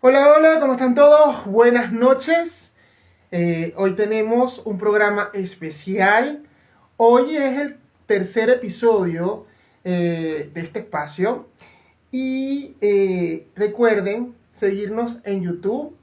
Hola, hola, ¿cómo están todos? Buenas noches. Hoy tenemos un programa especial. Hoy es el tercer episodio de este espacio. Y recuerden seguirnos en YouTube,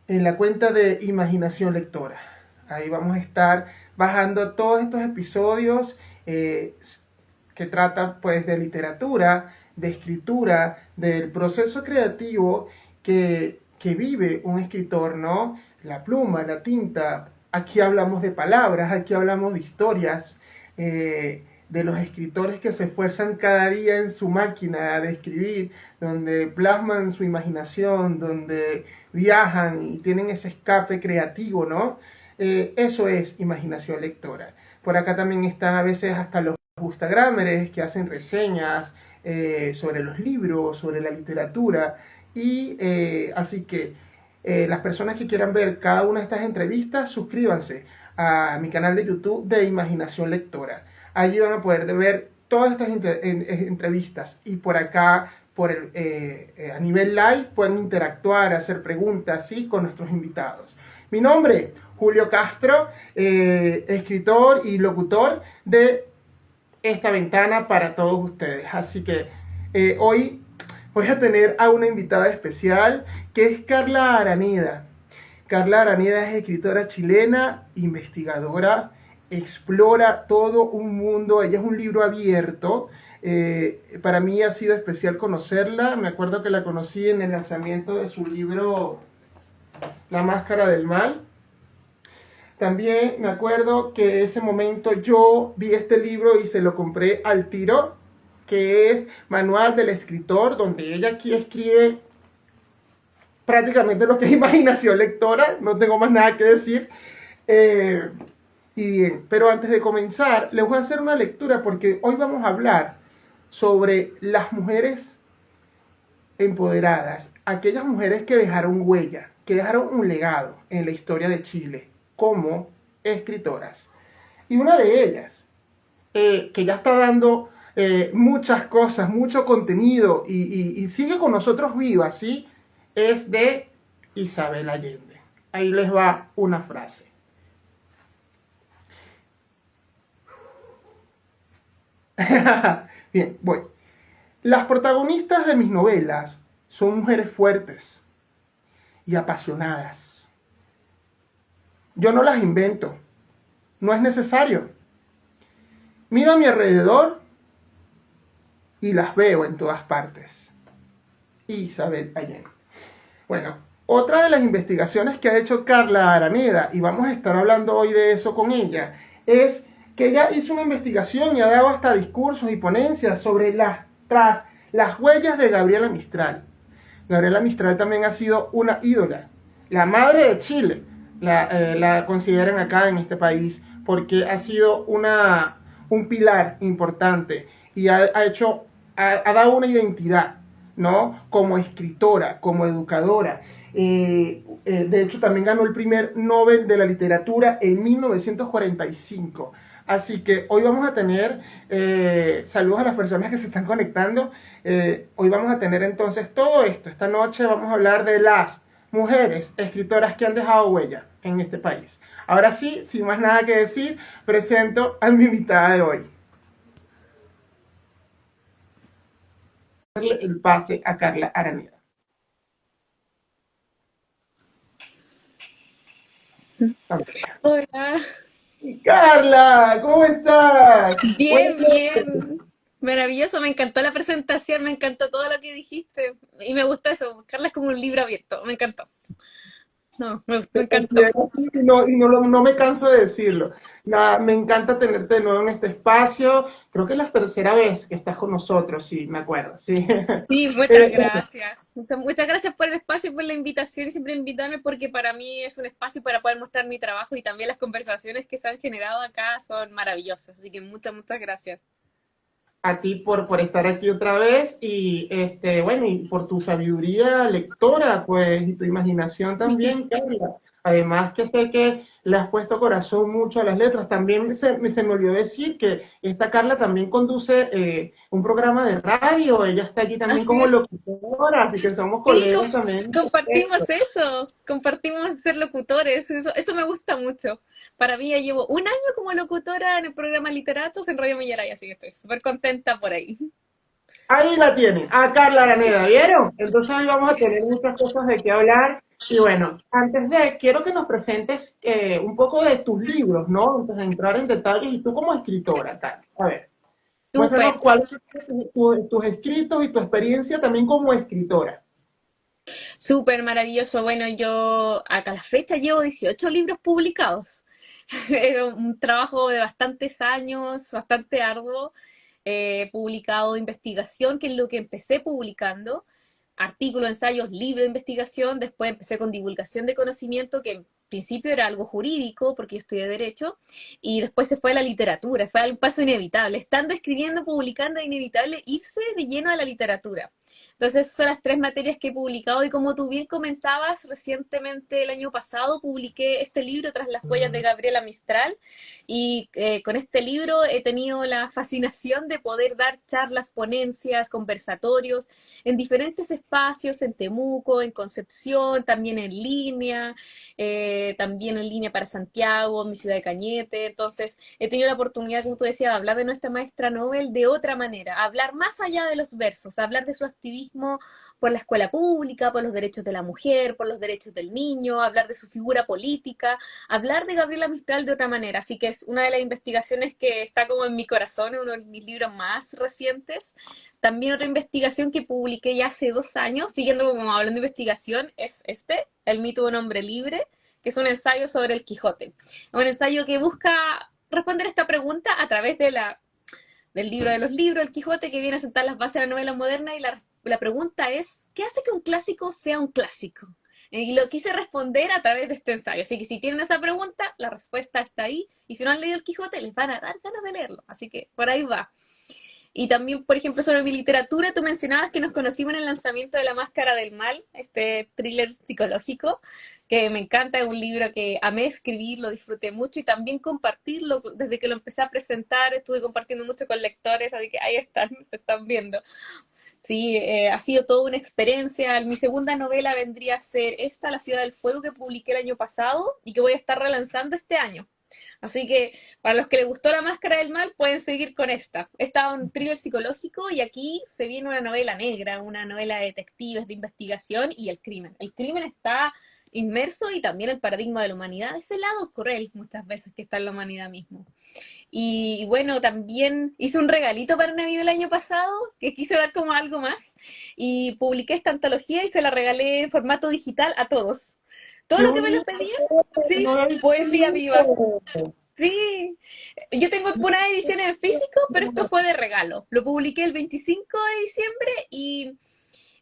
en la cuenta de Imaginación Lectora. Ahí vamos a estar bajando todos estos episodios que tratan pues de literatura, de escritura, del proceso creativo que vive un escritor, ¿no? La pluma, la tinta. Aquí hablamos de palabras, aquí hablamos de historias, de los escritores que se esfuerzan cada día en su máquina de escribir, donde plasman su imaginación, donde viajan y tienen ese escape creativo, ¿no? Eso es imaginación lectora. Por acá también están a veces hasta los Instagramers que hacen reseñas sobre los libros, sobre la literatura. Y así que las personas que quieran ver cada una de estas entrevistas, suscríbanse a mi canal de YouTube de Imaginación Lectora. Allí van a poder ver todas estas entrevistas y por acá, a nivel live, pueden interactuar, hacer preguntas, ¿sí? Con nuestros invitados. Mi nombre, Julio Castro, escritor y locutor de esta ventana para todos ustedes. Así que hoy voy a tener a una invitada especial que es Carla Araneda. Carla Araneda es escritora chilena, investigadora, explora todo un mundo, ella es un libro abierto. Para mí ha sido especial conocerla, me acuerdo que la conocí en el lanzamiento de su libro La Máscara del Mal. También me acuerdo que ese momento yo vi este libro y se lo compré al tiro, que es Manual del Escritor, donde ella aquí escribe prácticamente lo que es imaginación lectora, no tengo más nada que decir. Eh, y bien, pero antes de comenzar, les voy a hacer una lectura porque hoy vamos a hablar sobre las mujeres empoderadas, aquellas mujeres que dejaron huella, que dejaron un legado en la historia de Chile como escritoras. Y una de ellas, que ya está dando muchas cosas, mucho contenido y sigue con nosotros viva, ¿sí? Es de Isabel Allende. Ahí les va una frase. Bien, voy. Las protagonistas de mis novelas son mujeres fuertes y apasionadas. Yo no las invento, no es necesario. Miro a mi alrededor y las veo en todas partes. Isabel Allende. Bueno, otra de las investigaciones que ha hecho Carla Araneda, y vamos a estar hablando hoy de eso con ella, es que ella hizo una investigación y ha dado hasta discursos y ponencias sobre las huellas de Gabriela Mistral. Gabriela Mistral también ha sido una ídola. La madre de Chile la consideran acá en este país porque ha sido un pilar importante y ha dado una identidad, ¿no? Como escritora, como educadora. De hecho, también ganó el primer Nobel de la Literatura en 1945. Así que hoy vamos a tener, saludos a las personas que se están conectando, hoy vamos a tener entonces todo esto. Esta noche vamos a hablar de las mujeres escritoras que han dejado huella en este país. Ahora sí, sin más nada que decir, presento a mi invitada de hoy. Darle el pase a Carla Araneda. Vamos allá. Hola, Carla, ¿cómo estás? Buenas bien, noches. bien. Maravilloso, me encantó la presentación, me encantó todo lo que dijiste. Y me gustó eso, buscarla es como un libro abierto, me encantó. No, me Me encantó. considero así no me canso de decirlo. Nada, me encanta tenerte de nuevo en este espacio. Creo que es la tercera vez que estás con nosotros, sí, me acuerdo, sí. Sí, muchas Bueno, gracias. Muchas gracias por el espacio y por la invitación y siempre invitarme porque para mí es un espacio para poder mostrar mi trabajo y también las conversaciones que se han generado acá son maravillosas. Así que muchas gracias. a ti por estar aquí otra vez y bueno, y por tu sabiduría lectora, pues, y tu imaginación también, Carla. Además que sé que le has puesto corazón mucho a las letras. También se me olvidó decir que esta Carla también conduce un programa de radio. Ella está allí también Así como es. locutora, así que somos Sí, colegas también. compartimos eso, compartimos ser locutores, eso me gusta mucho. Para mí ya llevo un año como locutora en el programa Literatos en Radio Millaray, así que estoy súper contenta por ahí. Ahí la tienen, a Carla Araneda, ¿vieron? Entonces hoy vamos a tener muchas cosas de qué hablar. Y bueno, quiero que nos presentes un poco de tus libros, ¿no? Antes de entrar en detalles, y tú como escritora, Carla. A ver, Súper, muéstranos cuáles son tus escritos y tu experiencia también como escritora. súper maravilloso. Bueno, yo acá a la fecha llevo 18 libros publicados. Es un trabajo de bastantes años, bastante arduo. He publicado investigación, que es lo que empecé publicando, artículos, ensayos, libros de investigación, después empecé con divulgación de conocimiento, que en principio era algo jurídico, porque yo estudié Derecho, y después se fue a la literatura, fue un paso inevitable. Estando escribiendo, publicando, es inevitable irse de lleno a la literatura. Entonces, esas son las tres materias que he publicado, y como tú bien comentabas, recientemente el año pasado publiqué este libro, Tras las huellas de Gabriela Mistral, y con este libro he tenido la fascinación de poder dar charlas, ponencias, conversatorios en diferentes espacios, en Temuco, en Concepción, también en línea para Santiago, mi ciudad de Cañete. Entonces, he tenido la oportunidad, como tú decías, de hablar de nuestra maestra Nobel de otra manera, hablar más allá de los versos, hablar de su activismo por la escuela pública, por los derechos de la mujer, por los derechos del niño, hablar de su figura política, hablar de Gabriela Mistral de otra manera. Así que es una de las investigaciones que está como en mi corazón, uno de mis libros más recientes. También otra investigación que publiqué ya hace 2 años, siguiendo como hablando de investigación, es El mito de un hombre libre, que es un ensayo sobre el Quijote. Es un ensayo que busca responder esta pregunta a través del libro de los libros, El Quijote, que viene a sentar las bases de la novela moderna, y la pregunta es, ¿qué hace que un clásico sea un clásico? Y lo quise responder a través de este ensayo. Así que si tienen esa pregunta, la respuesta está ahí. Y si no han leído El Quijote, les van a dar ganas de leerlo. Así que por ahí va. Y también, por ejemplo, sobre mi literatura, tú mencionabas que nos conocimos en el lanzamiento de La Máscara del Mal, este thriller psicológico, que me encanta, es un libro que amé escribir, lo disfruté mucho y también compartirlo. Desde que lo empecé a presentar, estuve compartiendo mucho con lectores, así que ahí están, se están viendo. Sí, ha sido toda una experiencia. Mi segunda novela vendría a ser esta, La Ciudad del Fuego, que publiqué el año pasado y que voy a estar relanzando este año. Así que para los que les gustó La Máscara del Mal, pueden seguir con esta. Esta es un thriller psicológico y aquí se viene una novela negra, una novela de detectives, de investigación y el crimen. El crimen está inmerso y también el paradigma de la humanidad, ese lado cruel muchas veces que está en la humanidad mismo. Y bueno, también hice un regalito para Navidad el año pasado, que quise dar como algo más, y publiqué esta antología y se la regalé en formato digital a todos. Todo ¡Qué lo que me lo bonito! pedían, No sí, había visto el poesía viva. libro. Sí, yo tengo algunas ediciones en físico, pero esto fue de regalo. Lo publiqué el 25 de diciembre y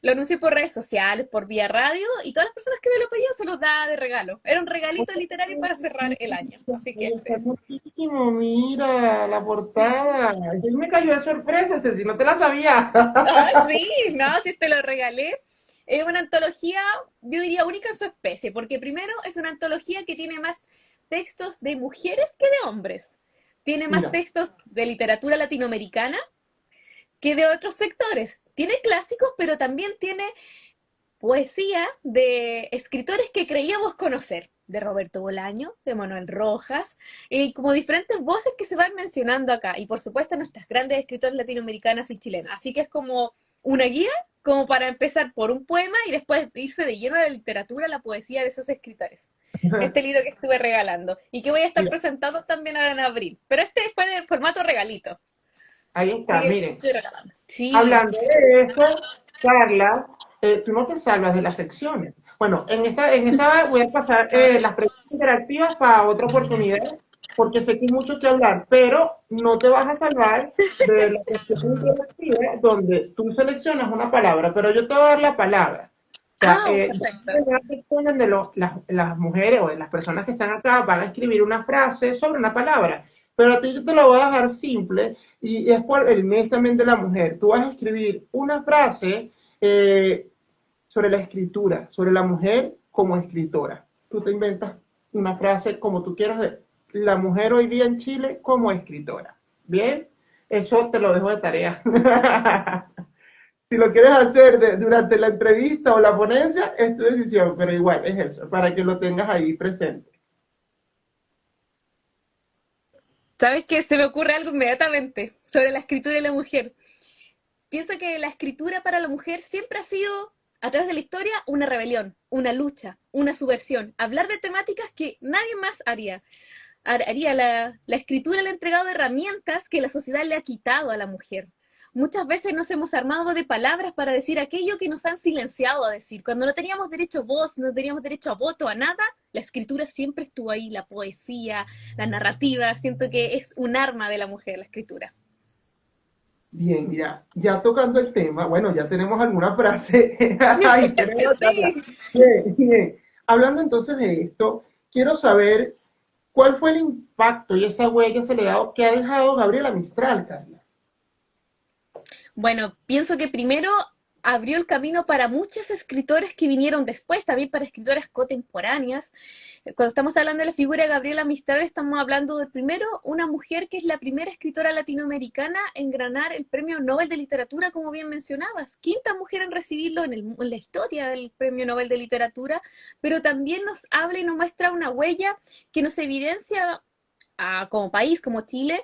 lo anuncié por redes sociales, por vía radio, y todas las personas que me lo pedían se los daba de regalo. Era un regalito literario para cerrar el año. Así que Está este es. muchísimo, mira la portada. Yo me cayó de sorpresa, Ceci, no te la sabía. Ah, sí, no, sí te lo regalé. Es una antología, yo diría única en su especie, porque primero es una antología que tiene más textos de mujeres que de hombres. Tiene más Mira, textos de literatura latinoamericana que de otros sectores. Tiene clásicos, pero también tiene poesía de escritores que creíamos conocer, de Roberto Bolaño, de Manuel Rojas, y como diferentes voces que se van mencionando acá, y por supuesto nuestras grandes escritoras latinoamericanas y chilenas. Así que es como una guía, como para empezar por un poema y después irse de lleno a la literatura, la poesía de esos escritores. Este libro que estuve regalando y que voy a estar mira, presentando también ahora en abril. Pero este fue en formato regalito. ahí Así está, que miren. estoy regalando. Sí. Hablando de eso, Carla, tú no te salvas de las secciones. Bueno, en esta voy a pasar las preguntas interactivas para otra oportunidad, porque sé que hay mucho que hablar, pero no te vas a salvar de la sección interactiva donde tú seleccionas una palabra, pero yo te voy a dar la palabra. O sea, Ah, perfecto. donde las mujeres o las personas que están acá van a escribir una frase sobre una palabra, pero a ti yo te lo voy a dejar simple y es por el mes también de la mujer. Tú vas a escribir una frase sobre la escritura, sobre la mujer como escritora. tú te inventas una frase como tú quieras de la mujer hoy día en Chile como escritora. Bien, eso te lo dejo de tarea. Si lo quieres hacer durante la entrevista o la ponencia, es tu decisión, pero igual es eso, para que lo tengas ahí presente. ¿Sabes qué? Se me ocurre algo inmediatamente sobre la escritura y la mujer. Pienso que la escritura para la mujer siempre ha sido, a través de la historia, una rebelión, una lucha, una subversión. Hablar de temáticas que nadie más haría. La escritura le ha entregado herramientas que la sociedad le ha quitado a la mujer. Muchas veces nos hemos armado de palabras para decir aquello que nos han silenciado a decir. Cuando no teníamos derecho a voz, no teníamos derecho a voto, a nada, la escritura siempre estuvo ahí, la poesía, la narrativa. Siento que es un arma de la mujer, la escritura. Bien, ya tocando el tema, bueno, ya tenemos alguna frase ahí, queremos anotarla. Sí. Bien, bien. Hablando entonces de esto, quiero saber cuál fue el impacto y esa huella, ese legado que ha dejado Gabriela Mistral, Carla. Bueno, pienso que primero abrió el camino para muchos escritores que vinieron después, también para escritoras contemporáneas. Cuando estamos hablando de la figura de Gabriela Mistral, estamos hablando de primero una mujer que es la primera escritora latinoamericana en ganar el Premio Nobel de Literatura, como bien mencionabas. Quinta mujer en recibirlo en la historia del Premio Nobel de Literatura, pero también nos habla y nos muestra una huella que nos evidencia como país, como Chile,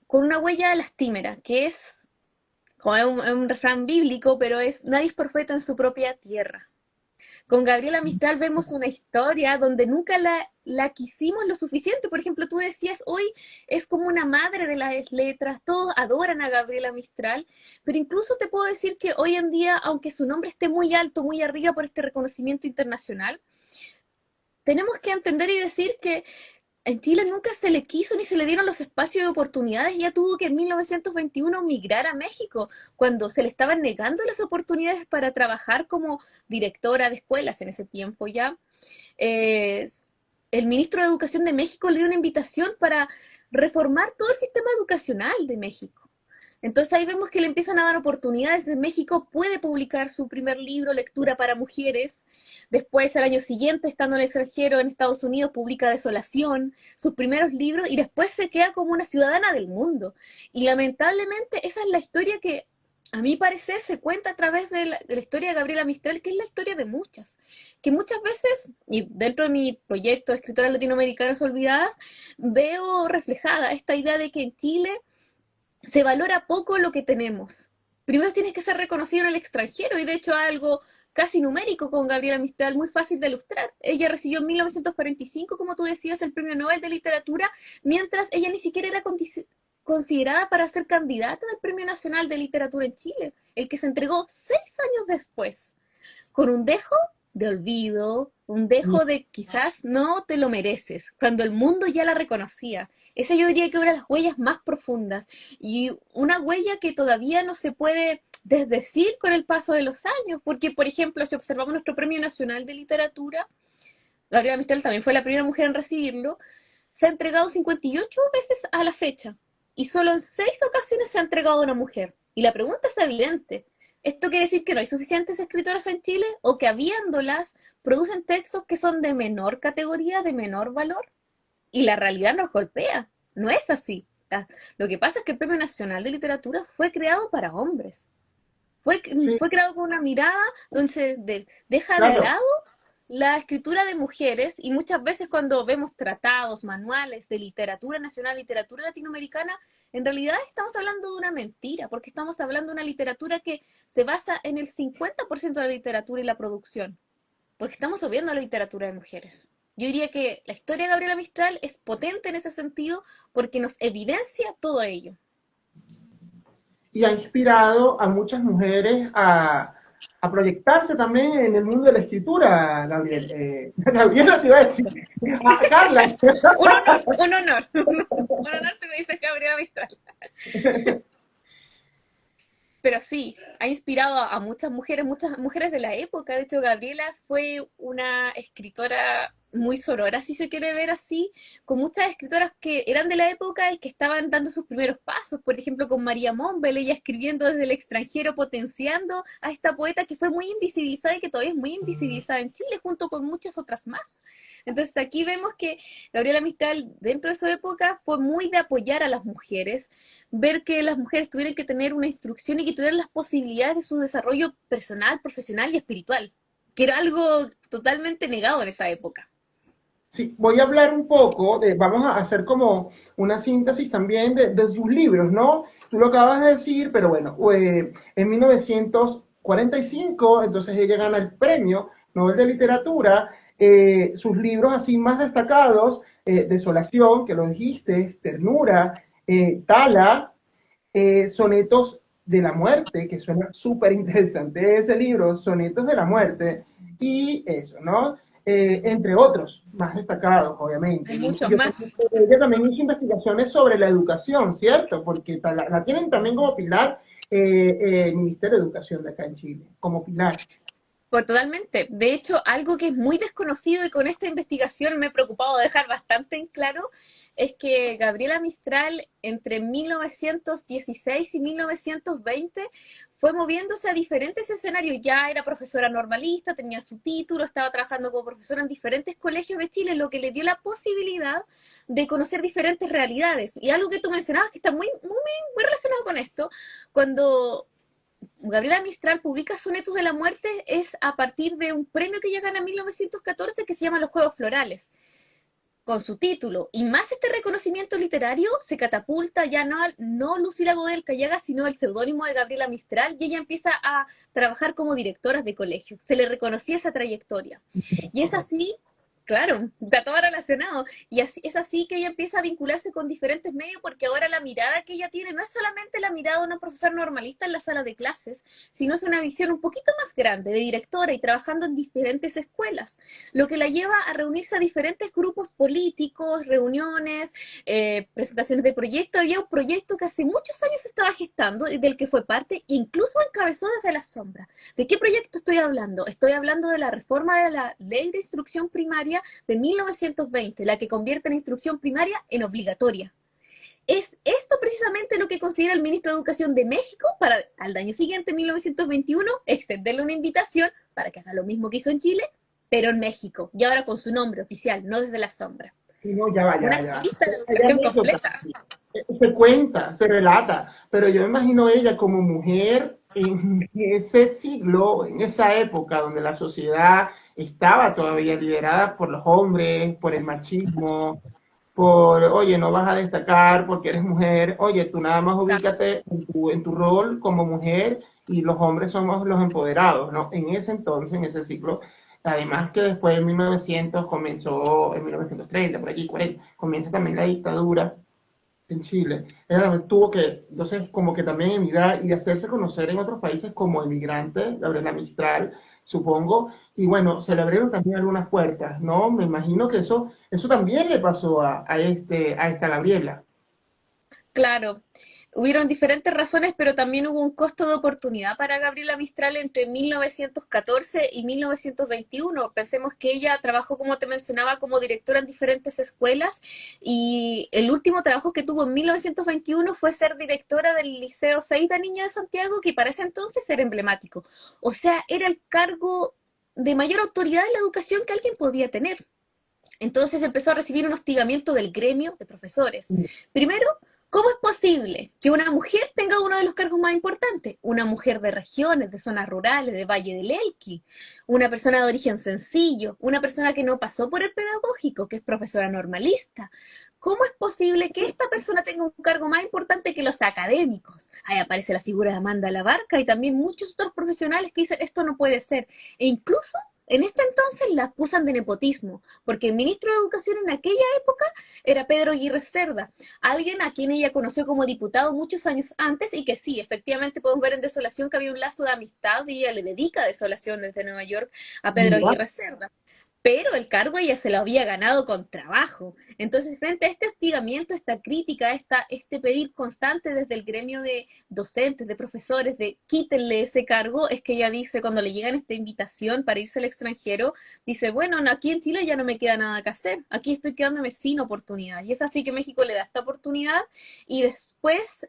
con una huella lastimera, que es como es un refrán bíblico, pero es nadie es profeta en su propia tierra. Con Gabriela Mistral vemos una historia donde nunca la quisimos lo suficiente. Por ejemplo, tú decías, hoy es como una madre de las letras, todos adoran a Gabriela Mistral, pero incluso te puedo decir que hoy en día, aunque su nombre esté muy alto, muy arriba por este reconocimiento internacional, tenemos que entender y decir que en Chile nunca se le quiso ni se le dieron los espacios y oportunidades. Ella tuvo que en 1921 migrar a México, cuando se le estaban negando las oportunidades para trabajar como directora de escuelas en ese tiempo ya. Eh, el ministro de Educación de México le dio una invitación para reformar todo el sistema educacional de México. Entonces ahí vemos que le empiezan a dar oportunidades. En México puede publicar su primer libro, Lectura para Mujeres. Después, al año siguiente, estando en el extranjero, en Estados Unidos, publica Desolación, sus primeros libros, y después se queda como una ciudadana del mundo. Y lamentablemente esa es la historia que, a mi parecer, se cuenta a través de la historia de Gabriela Mistral, que es la historia de muchas. Que muchas veces, y dentro de mi proyecto de Escritoras Latinoamericanas Olvidadas, veo reflejada esta idea de que en Chile se valora poco lo que tenemos. Primero tienes que ser reconocido en el extranjero, y de hecho algo casi numérico con Gabriela Mistral, muy fácil de ilustrar. Ella recibió en 1945, como tú decías, el Premio Nobel de Literatura, mientras ella ni siquiera era considerada para ser candidata al Premio Nacional de Literatura en Chile, el que se entregó 6 años después, con un dejo de olvido, un dejo de quizás no te lo mereces, cuando el mundo ya la reconocía. Esa yo diría que es una de las huellas más profundas, y una huella que todavía no se puede desdecir con el paso de los años, porque por ejemplo, si observamos nuestro Premio Nacional de Literatura, Gabriela Mistral también fue la primera mujer en recibirlo, se ha entregado 58 veces a la fecha, y solo en 6 ocasiones se ha entregado a una mujer. Y la pregunta es evidente. ¿Esto quiere decir que no hay suficientes escritoras en Chile, o que habiéndolas producen textos que son de menor categoría, de menor valor? Y la realidad nos golpea. No es así. Lo que pasa es que el Premio Nacional de Literatura fue creado para hombres. Fue, Sí, fue creado con una mirada donde deja de claro. lado la escritura de mujeres, y muchas veces cuando vemos tratados, manuales de literatura nacional, literatura latinoamericana, en realidad estamos hablando de una mentira, porque estamos hablando de una literatura que se basa en el 50% de la literatura y la producción, porque estamos obviando la literatura de mujeres. Yo diría que la historia de Gabriela Mistral es potente en ese sentido porque nos evidencia todo ello. Y ha inspirado a muchas mujeres a proyectarse también en el mundo de la escritura, Gabriel. Gabriela te iba a decir, Carla. Un honor, un honor. Un honor se me dice Gabriela Mistral. Pero sí, ha inspirado a muchas mujeres de la época. De hecho, Gabriela fue una escritora muy sonora, si se quiere ver así, con muchas escritoras que eran de la época y que estaban dando sus primeros pasos. Por ejemplo, con María Monbel, ella escribiendo desde el extranjero, potenciando a esta poeta que fue muy invisibilizada y que todavía es muy invisibilizada en Chile, junto con muchas otras más. Entonces aquí vemos que Gabriela Mistral, dentro de su época, fue muy de apoyar a las mujeres, ver que las mujeres tuvieran que tener una instrucción y que tuvieran las posibilidades de su desarrollo personal, profesional y espiritual, que era algo totalmente negado en esa época. Sí, voy a hablar un poco vamos a hacer como una síntesis también de sus libros, ¿no? Tú lo acabas de decir, pero bueno, en 1945, entonces ella gana el premio Nobel de Literatura. Sus libros así más destacados, Desolación, que lo dijiste, Ternura, Tala, Sonetos de la Muerte, que suena súper interesante ese libro, Sonetos de la Muerte, y eso, ¿no? Entre otros, más destacados, obviamente. Hay Y muchos yo más. ella también hizo investigaciones sobre la educación, ¿cierto? Porque la tienen también como pilar el Ministerio de Educación de acá en Chile, como pilar. Pues totalmente. De hecho, algo que es muy desconocido y con esta investigación me he preocupado de dejar bastante en claro es que Gabriela Mistral entre 1916 y 1920 fue moviéndose a diferentes escenarios. Ya era profesora normalista, tenía su título, estaba trabajando como profesora en diferentes colegios de Chile, lo que le dio la posibilidad de conocer diferentes realidades. Y algo que tú mencionabas que está muy relacionado con esto, cuando Gabriela Mistral publica Sonetos de la Muerte es a partir de un premio que ella gana en 1914 que se llama Los Juegos Florales, con su título. Y más este reconocimiento literario se catapulta ya no Lucila Godel Callaga, sino el seudónimo de Gabriela Mistral, y ella empieza a trabajar como directora de colegio. Se le reconocía esa trayectoria. Y es Correcto. así, claro, está todo relacionado. Y así, es así que ella empieza a vincularse con diferentes medios porque ahora la mirada que ella tiene no es solamente la mirada de una profesora normalista en la sala de clases, sino es una visión un poquito más grande de directora y trabajando en diferentes escuelas, lo que la lleva a reunirse a diferentes grupos políticos, reuniones, presentaciones de proyectos. Había un proyecto que hace muchos años se estaba gestando y del que fue parte, incluso encabezó desde la sombra. ¿De qué proyecto estoy hablando? Estoy hablando de la reforma de la Ley de Instrucción Primaria de 1920, la que convierte la instrucción primaria en obligatoria. Es esto precisamente lo que considera el ministro de Educación de México para al año siguiente, 1921, extenderle una invitación para que haga lo mismo que hizo en Chile, pero en México, y ahora con su nombre oficial, no desde la sombra. Sí, no, ya va, ya Una va, ya va. activista de la Hay educación anécdotas, completa. sí. Se cuenta, se relata, pero yo me imagino ella como mujer en ese siglo, en esa época donde la sociedad estaba todavía liderada por los hombres, por el machismo, por, oye, no vas a destacar porque eres mujer, oye, tú nada más ubícate en tu rol como mujer y los hombres somos los empoderados, ¿no? En ese entonces, en ese ciclo, además que después en 1900 comenzó, en 1930, por allí, 40, comienza también la dictadura en Chile. Ella también tuvo que, entonces, como que también emigrar y hacerse conocer en otros países como emigrante, Gabriela Mistral, supongo, y bueno, se le abrieron también algunas puertas, ¿no? Me imagino que eso también le pasó a esta Gabriela. Claro, hubieron diferentes razones, pero también hubo un costo de oportunidad para Gabriela Mistral entre 1914 y 1921. Pensemos que ella trabajó, como te mencionaba, como directora en diferentes escuelas y el último trabajo que tuvo en 1921 fue ser directora del Liceo 6 de Niña de Santiago, que para ese entonces era emblemático. O sea, era el cargo de mayor autoridad en la educación que alguien podía tener. Entonces empezó a recibir un hostigamiento del gremio de profesores. Primero, ¿cómo es posible que una mujer tenga uno de los cargos más importantes? Una mujer de regiones, de zonas rurales, de Valle del Elqui, una persona de origen sencillo, una persona que no pasó por el pedagógico, que es profesora normalista. ¿Cómo es posible que esta persona tenga un cargo más importante que los académicos? Ahí aparece la figura de Amanda Labarca y también muchos otros profesionales que dicen esto no puede ser. E incluso en este entonces la acusan de nepotismo, porque el ministro de Educación en aquella época era Pedro Aguirre Cerda, alguien a quien ella conoció como diputado muchos años antes y que sí, efectivamente podemos ver en Desolación que había un lazo de amistad y ella le dedica Desolación desde Nueva York a Pedro Mira, Aguirre Cerda. Pero el cargo ella se lo había ganado con trabajo. Entonces, frente a este hostigamiento, esta crítica, este pedir constante desde el gremio de docentes, de profesores, de quítenle ese cargo, es que ella dice, cuando le llegan esta invitación para irse al extranjero, dice, bueno, aquí en Chile ya no me queda nada que hacer, aquí estoy quedándome sin oportunidad. Y es así que México le da esta oportunidad y después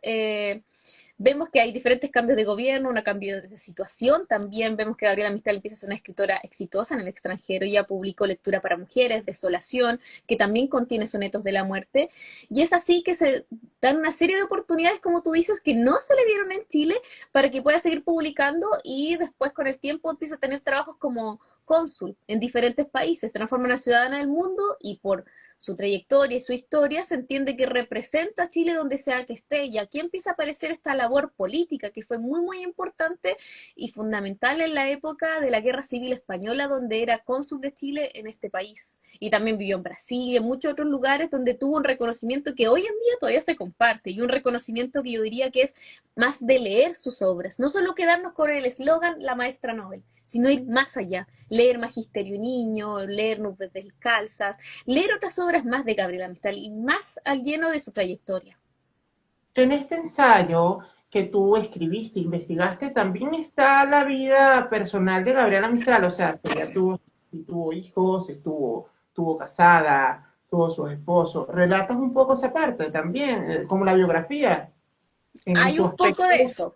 Vemos que hay diferentes cambios de gobierno, un cambio de situación. También vemos que Gabriela Mistral empieza a ser una escritora exitosa en el extranjero. Ya publicó Lectura para Mujeres, Desolación, que también contiene sonetos de la muerte. Y es así que se dan una serie de oportunidades, como tú dices, que no se le dieron en Chile para que pueda seguir publicando y después con el tiempo empieza a tener trabajos como cónsul en diferentes países, se transforma en una ciudadana del mundo y por su trayectoria y su historia se entiende que representa a Chile donde sea que esté y aquí empieza a aparecer esta labor política que fue muy muy importante y fundamental en la época de la Guerra Civil Española donde era cónsul de Chile en este país y también vivió en Brasil y en muchos otros lugares donde tuvo un reconocimiento que hoy en día todavía se comparte y un reconocimiento que yo diría que es más de leer sus obras, no solo quedarnos con el eslogan la maestra Nobel, sino ir más allá, leer Magisterio Niño, leer Nubes Descalzas, leer otras obras más de Gabriela Mistral y más al lleno de su trayectoria. En este ensayo que tú escribiste, investigaste, también está la vida personal de Gabriela Mistral, o sea, que ella tuvo, si tuvo hijos, estuvo casada, tuvo su esposo. ¿Relatas un poco esa parte también, como la biografía, en Hay su un poco aspecto? de eso.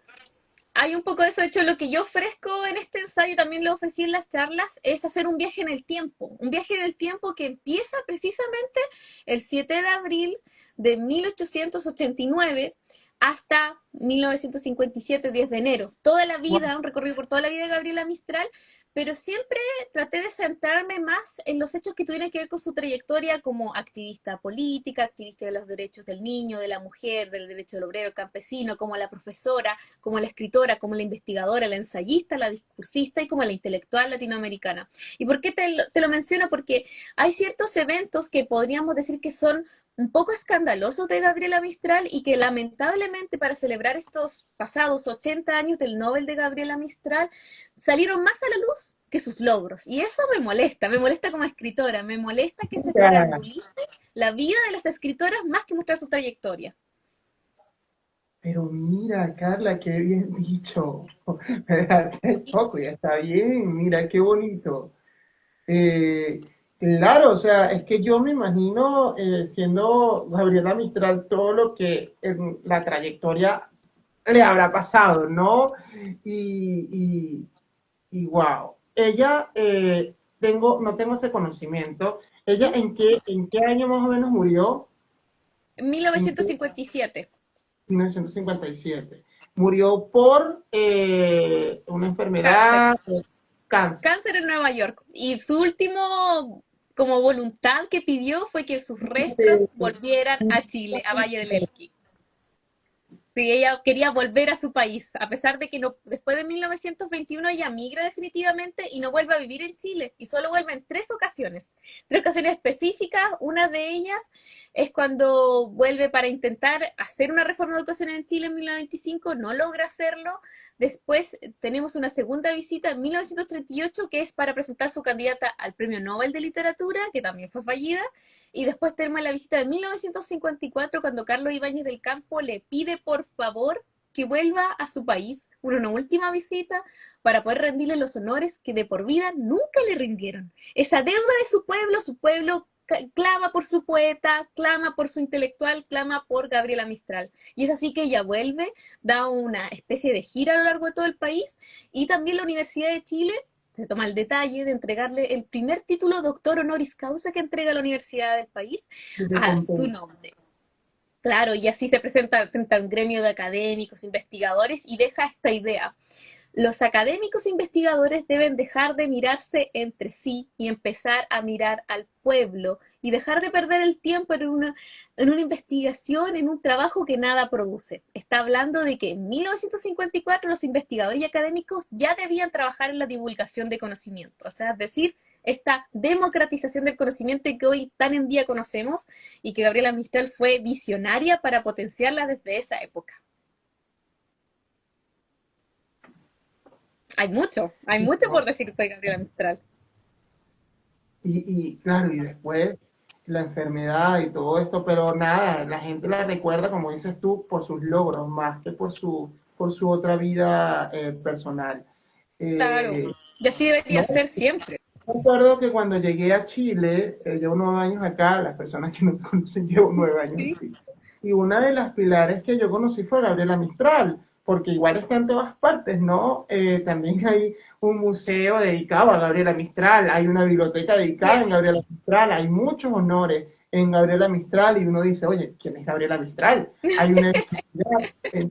Hay un poco de eso, de hecho, lo que yo ofrezco en este ensayo, también lo ofrecí en las charlas, es hacer un viaje en el tiempo. Un viaje en el tiempo que empieza precisamente el 7 de abril de 1889 hasta 1957, 10 de enero. Toda la vida, un recorrido por toda la vida de Gabriela Mistral, pero siempre traté de centrarme más en los hechos que tuvieran que ver con su trayectoria como activista política, activista de los derechos del niño, de la mujer, del derecho del obrero, campesino, como la profesora, como la escritora, como la investigadora, la ensayista, la discursista y como la intelectual latinoamericana. ¿Y por qué te lo menciono? Porque hay ciertos eventos que podríamos decir que son un poco escandalosos de Gabriela Mistral y que lamentablemente para celebrar estos pasados 80 años del Nobel de Gabriela Mistral salieron más a la luz que sus logros. Y eso me molesta como escritora, me molesta que se farandulice la vida de las escritoras más que mostrar su trayectoria. Pero mira, Carla, qué bien dicho. Me dejaste el foco, ya está bien, mira, qué bonito. Eh, claro, o sea, es que yo me imagino siendo Gabriela Mistral todo lo que en la trayectoria le habrá pasado, ¿no? Y, y wow. Ella, no tengo ese conocimiento. ¿Ella en qué año más o menos murió? En ¿En qué? 1957. 1957. Murió por una Cáncer. enfermedad, cáncer. Cáncer en Nueva York. Y su último como voluntad que pidió fue que sus restos volvieran a Chile, a Valle del Elqui. Sí, ella quería volver a su país, a pesar de que no, después de 1921 ella migra definitivamente y no vuelve a vivir en Chile, y solo vuelve en tres ocasiones específicas. Una de ellas es cuando vuelve para intentar hacer una reforma de educación en Chile en 1925, no logra hacerlo. Después tenemos una segunda visita en 1938 que es para presentar su candidata al Premio Nobel de Literatura, que también fue fallida, y después tenemos la visita de 1954 cuando Carlos Ibáñez del Campo le pide por favor que vuelva a su país, una última visita, para poder rendirle los honores que de por vida nunca le rindieron. Esa deuda de su pueblo clama por su poeta, clama por su intelectual, clama por Gabriela Mistral. Y es así que ella vuelve, da una especie de gira a lo largo de todo el país y también la Universidad de Chile se toma el detalle de entregarle el primer título doctor honoris causa que entrega la universidad del país a su nombre. Claro, y así se presenta frente a un gremio de académicos, investigadores y deja esta idea. Los académicos e investigadores deben dejar de mirarse entre sí y empezar a mirar al pueblo y dejar de perder el tiempo en una investigación, en un trabajo que nada produce. Está hablando de que en 1954 los investigadores y académicos ya debían trabajar en la divulgación de conocimiento, o sea, es decir, esta democratización del conocimiento que hoy tan en día conocemos y que Gabriela Mistral fue visionaria para potenciarla desde esa época. Hay mucho por decir de Gabriela Mistral. Y claro, y después la enfermedad y todo esto, pero nada, la gente la recuerda, como dices tú, por sus logros, más que por su otra vida personal. Claro, Eh, y así debería no, ser siempre. recuerdo que cuando llegué a Chile, llevo 9 años acá, las personas que no me conocen, llevo 9 años Sí, aquí. Y una de las pilares que yo conocí fue Gabriela Mistral, porque igual está en todas partes, ¿no? También hay un museo dedicado a Gabriela Mistral, hay una biblioteca dedicada en Yes. Gabriela Mistral, hay muchos honores en Gabriela Mistral y uno dice, oye, ¿quién es Gabriela Mistral? Hay una universidad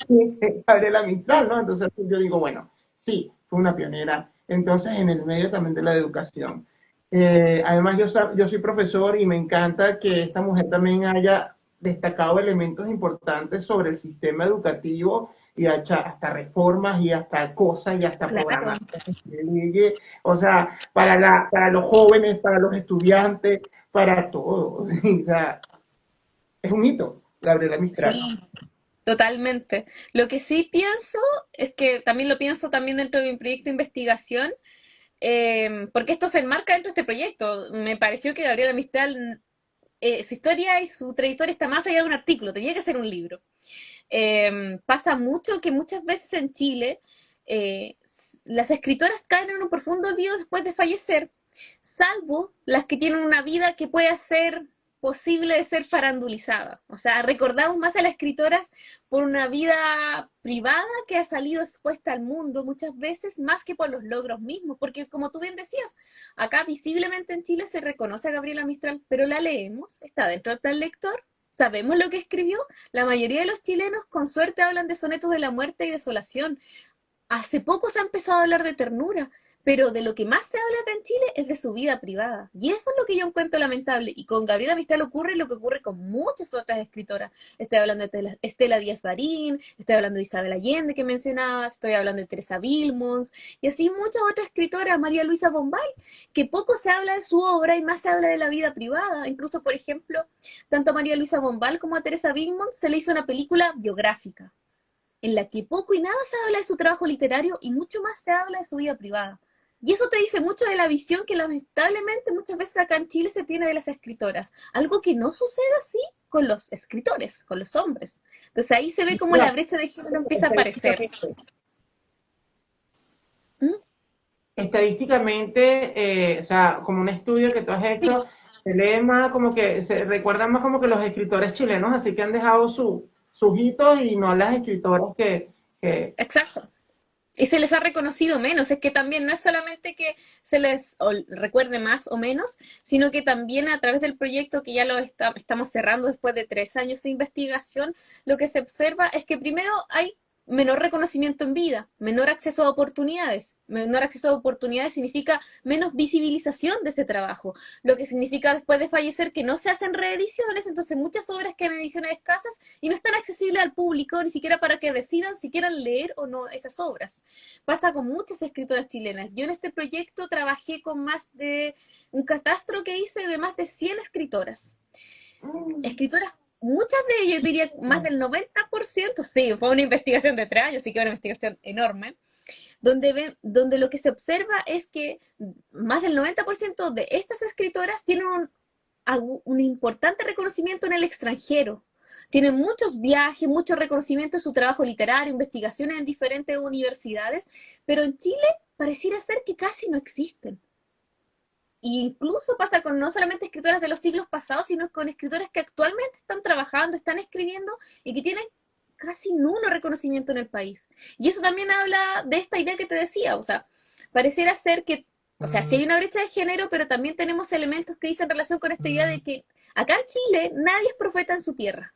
en Gabriela Mistral, ¿no? Entonces yo digo, bueno, sí, fue una pionera. Entonces, en el medio también de la educación. Además, yo soy profesor y me encanta que esta mujer también haya destacado elementos importantes sobre el sistema educativo y hasta reformas y hasta cosas y hasta Claro. programas. O sea, para los jóvenes, para los estudiantes, para todos. O sea, es un hito, Gabriela Mistral. Sí, totalmente. Lo que sí pienso es que también lo pienso también dentro de mi proyecto de investigación, porque esto se enmarca dentro de este proyecto. Me pareció que Gabriela Mistral, su historia y su trayectoria está más allá de un artículo, tenía que ser un libro. Pasa mucho que muchas veces en Chile eh, las escritoras caen en un profundo olvido después de fallecer, salvo las que tienen una vida que puede ser posible de ser farandulizada. O sea, recordamos más a las escritoras por una vida privada que ha salido expuesta al mundo muchas veces, más que por los logros mismos, porque como tú bien decías, acá visiblemente en Chile se reconoce a Gabriela Mistral, pero la leemos, está dentro del plan lector, sabemos lo que escribió. La mayoría de los chilenos con suerte hablan de sonetos de la muerte y desolación. Hace poco se ha empezado a hablar de ternura, pero de lo que más se habla acá en Chile es de su vida privada. Y eso es lo que yo encuentro lamentable. Y con Gabriela Mistral ocurre lo que ocurre con muchas otras escritoras. Estoy hablando de Estela Díaz Barín, estoy hablando de Isabel Allende que mencionabas, estoy hablando de Teresa Vilmons, y así muchas otras escritoras, María Luisa Bombal, que poco se habla de su obra y más se habla de la vida privada. Incluso, por ejemplo, tanto a María Luisa Bombal como a Teresa Vilmons se le hizo una película biográfica en la que poco y nada se habla de su trabajo literario y mucho más se habla de su vida privada. Y eso te dice mucho de la visión que lamentablemente muchas veces acá en Chile se tiene de las escritoras. Algo que no sucede así con los escritores, con los hombres. Entonces ahí se ve como la Mira, brecha de género empieza a aparecer. estadísticamente, ¿Mm? o sea, como un estudio que tú has Sí, hecho, se lee más como que, se recuerdan más como que los escritores chilenos, así que han dejado sus hitos y no las escritoras que exacto. Y se les ha reconocido menos. Es que también no es solamente que se les recuerde más o menos, sino que también a través del proyecto que ya estamos cerrando después de 3 años de investigación, lo que se observa es que primero hay menor reconocimiento en vida, menor acceso a oportunidades. Menor acceso a oportunidades significa menos visibilización de ese trabajo, lo que significa después de fallecer que no se hacen reediciones, entonces muchas obras quedan en ediciones escasas y no están accesibles al público, ni siquiera para que decidan si quieren leer o no esas obras. Pasa con muchas escritoras chilenas. Yo en este proyecto trabajé con más de un catastro que hice de más de 100 escritoras. mm, Escritoras, muchas de ellas, yo diría más del 90%, sí, fue una investigación de 3 años, así que una investigación enorme, donde lo que se observa es que más del 90% de estas escritoras tienen un importante reconocimiento en el extranjero. Tienen muchos viajes, mucho reconocimiento en su trabajo literario, investigaciones en diferentes universidades, pero en Chile pareciera ser que casi no existen. Y incluso pasa con no solamente escritoras de los siglos pasados, sino con escritores que actualmente están trabajando, están escribiendo y que tienen casi nulo reconocimiento en el país. Y eso también habla de esta idea que te decía, o sea, pareciera ser que, o sea, sí hay una brecha de género, pero también tenemos elementos que dicen relación con esta idea de que acá en Chile nadie es profeta en su tierra.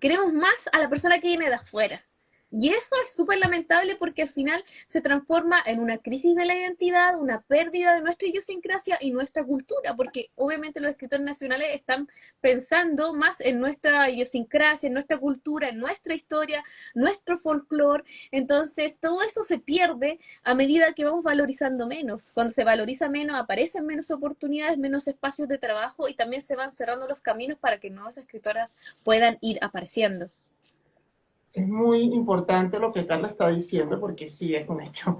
Queremos más a la persona que viene de afuera. Y eso es súper lamentable porque al final se transforma en una crisis de la identidad, una pérdida de nuestra idiosincrasia y nuestra cultura, porque obviamente los escritores nacionales están pensando más en nuestra idiosincrasia, en nuestra cultura, en nuestra historia, nuestro folclore. Entonces todo eso se pierde a medida que vamos valorizando menos. Cuando se valoriza menos, aparecen menos oportunidades, menos espacios de trabajo y también se van cerrando los caminos para que nuevas escritoras puedan ir apareciendo. es muy importante lo que Carla está diciendo porque sí es un hecho.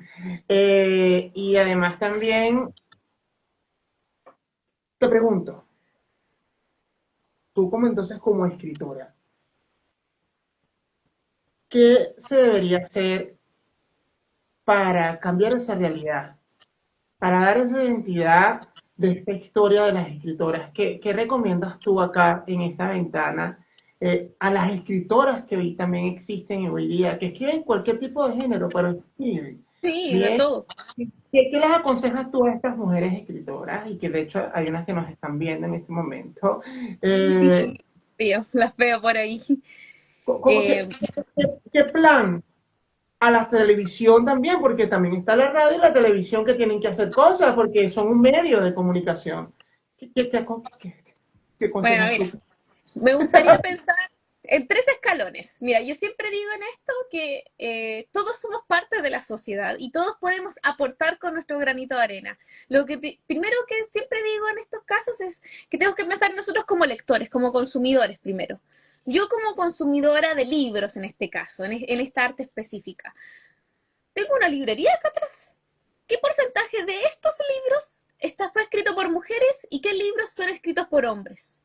Y además también te pregunto, tú como entonces como escritora, ¿qué se debería hacer para cambiar esa realidad? Para dar esa identidad de esta historia de las escritoras, ¿qué recomiendas tú acá en esta ventana? a las escritoras que hoy también existen hoy día, que escriben cualquier tipo de género, pero escriben. Sí, de Bien, todo. ¿qué les aconsejas tú a estas mujeres escritoras? Y que de hecho hay unas que nos están viendo en este momento. Eh, Sí, las veo por ahí. ¿Qué, Eh, qué plan? A la televisión también, porque también está la radio y la televisión que tienen que hacer cosas, porque son un medio de comunicación. ¿Qué bueno, aconsejas mira, tú? me gustaría pensar en tres escalones. Mira, yo siempre digo en esto que todos somos parte de la sociedad y todos podemos aportar con nuestro granito de arena. Lo que primero que siempre digo en estos casos es que tenemos que pensar nosotros como lectores, como consumidores primero. Yo como consumidora de libros en este caso, en esta arte específica, tengo una librería acá atrás. ¿Qué porcentaje de estos libros fue escrito por mujeres y qué libros son escritos por hombres?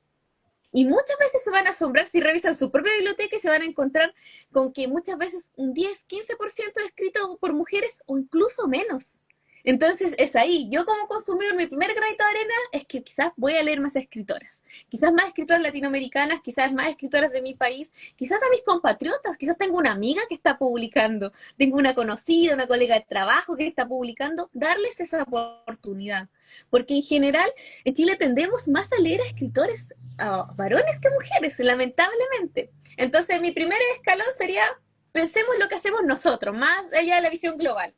Y muchas veces se van a asombrar si revisan su propia biblioteca y se van a encontrar con que muchas veces un 10-15% es escrito por mujeres o incluso menos. Entonces es ahí, yo como consumidor, mi primer granito de arena es que quizás voy a leer más escritoras, quizás más escritoras latinoamericanas, quizás más escritoras de mi país, quizás a mis compatriotas, quizás tengo una amiga que está publicando, tengo una conocida, una colega de trabajo que está publicando, darles esa oportunidad, porque en general en Chile tendemos más a leer a escritores a varones que mujeres, lamentablemente. Entonces mi primer escalón sería, pensemos lo que hacemos nosotros, más allá de la visión global.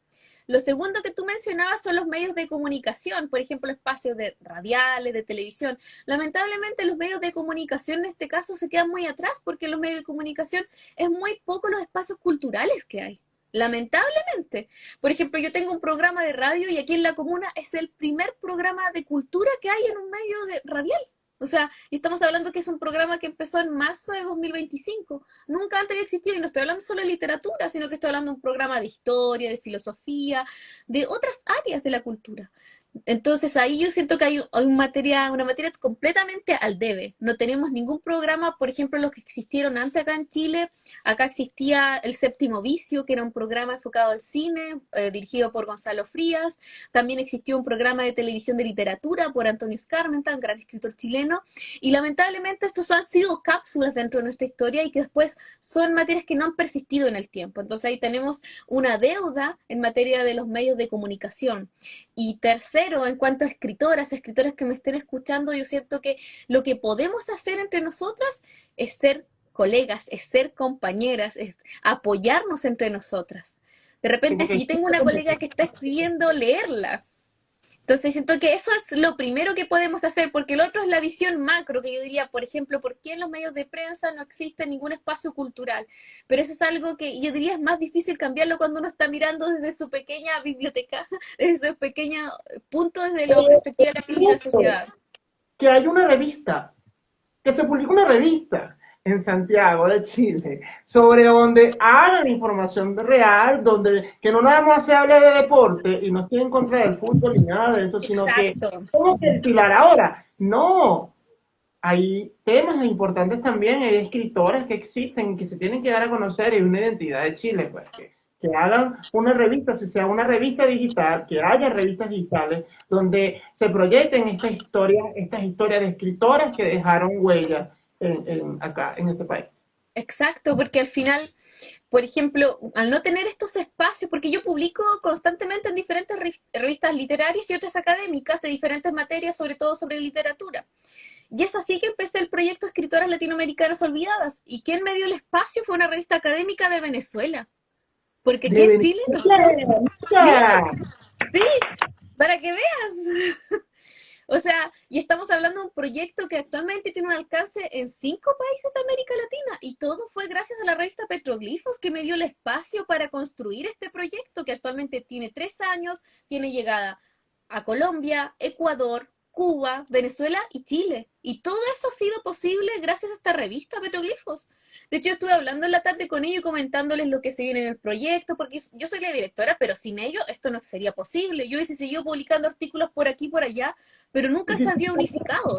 Lo segundo que tú mencionabas son los medios de comunicación, por ejemplo, espacios de radiales, de televisión. Lamentablemente los medios de comunicación en este caso se quedan muy atrás porque en los medios de comunicación es muy poco los espacios culturales que hay. Lamentablemente. Por ejemplo, yo tengo un programa de radio y aquí en la comuna es el primer programa de cultura que hay en un medio de radial. O sea, y estamos hablando que es un programa que empezó en marzo de 2025. Nunca antes había existido, y no estoy hablando solo de literatura, sino que estoy hablando de un programa de historia, de filosofía, de otras áreas de la cultura. Entonces ahí yo siento que hay una materia completamente al debe. No tenemos ningún programa, por ejemplo, los que existieron antes acá en Chile. Acá existía El Séptimo Vicio, que era un programa enfocado al cine, dirigido por Gonzalo Frías. También existió un programa de televisión de literatura por Antonio Scarmentan, gran escritor chileno. Y lamentablemente estos han sido cápsulas dentro de nuestra historia y que después son materias que no han persistido en el tiempo. Entonces ahí tenemos una deuda en materia de los medios de comunicación. Y tercero, en cuanto a escritoras que me estén escuchando, yo siento que lo que podemos hacer entre nosotras es ser colegas, es ser compañeras, es apoyarnos entre nosotras. De Sí, repente, porque si tengo una colega que está escribiendo, leerla. Entonces siento que eso es lo primero que podemos hacer, porque el otro es la visión macro, que yo diría, por ejemplo, ¿por qué en los medios de prensa no existe ningún espacio cultural? Pero eso es algo que yo diría es más difícil cambiarlo cuando uno está mirando desde su pequeña biblioteca, desde su pequeño punto, desde la perspectiva de la vida y la sociedad. que hay una revista, que se publica una revista en Santiago de Chile, sobre donde hagan información real, donde que no nada más se hable de deporte y no estoy en contra del fútbol ni nada de eso, sino que Exacto. como que el pilar ahora, no, hay temas importantes también, hay escritores que existen, que se tienen que dar a conocer y una identidad de Chile, pues, que hagan una revista, si sea una revista digital, que haya revistas digitales donde se proyecten estas historias de escritores que dejaron huella acá, en este país. Exacto, porque al final, por ejemplo, al no tener estos espacios, porque yo publico constantemente en diferentes revistas literarias y otras académicas de diferentes materias, sobre todo sobre literatura. Y es así que empecé el proyecto Escritoras Latinoamericanas Olvidadas. ¿Y quién me dio el espacio? Fue una revista académica de Venezuela. Porque aquí De en Chile no está. Sí, Venezuela. sí, para que veas. O sea, y estamos hablando de un proyecto que actualmente tiene un alcance en 5 países de América Latina y todo fue gracias a la revista Petroglifos que me dio el espacio para construir este proyecto que actualmente tiene 3 años, tiene llegada a Colombia, Ecuador, Cuba, Venezuela y Chile. Y todo eso ha sido posible gracias a esta revista Petroglifos. De hecho, yo estuve hablando en la tarde con ellos y comentándoles lo que se viene en el proyecto, porque yo soy la directora, pero sin ellos esto no sería posible. Yo hubiese seguido publicando artículos por aquí y por allá, pero nunca se Hiciste había unificado.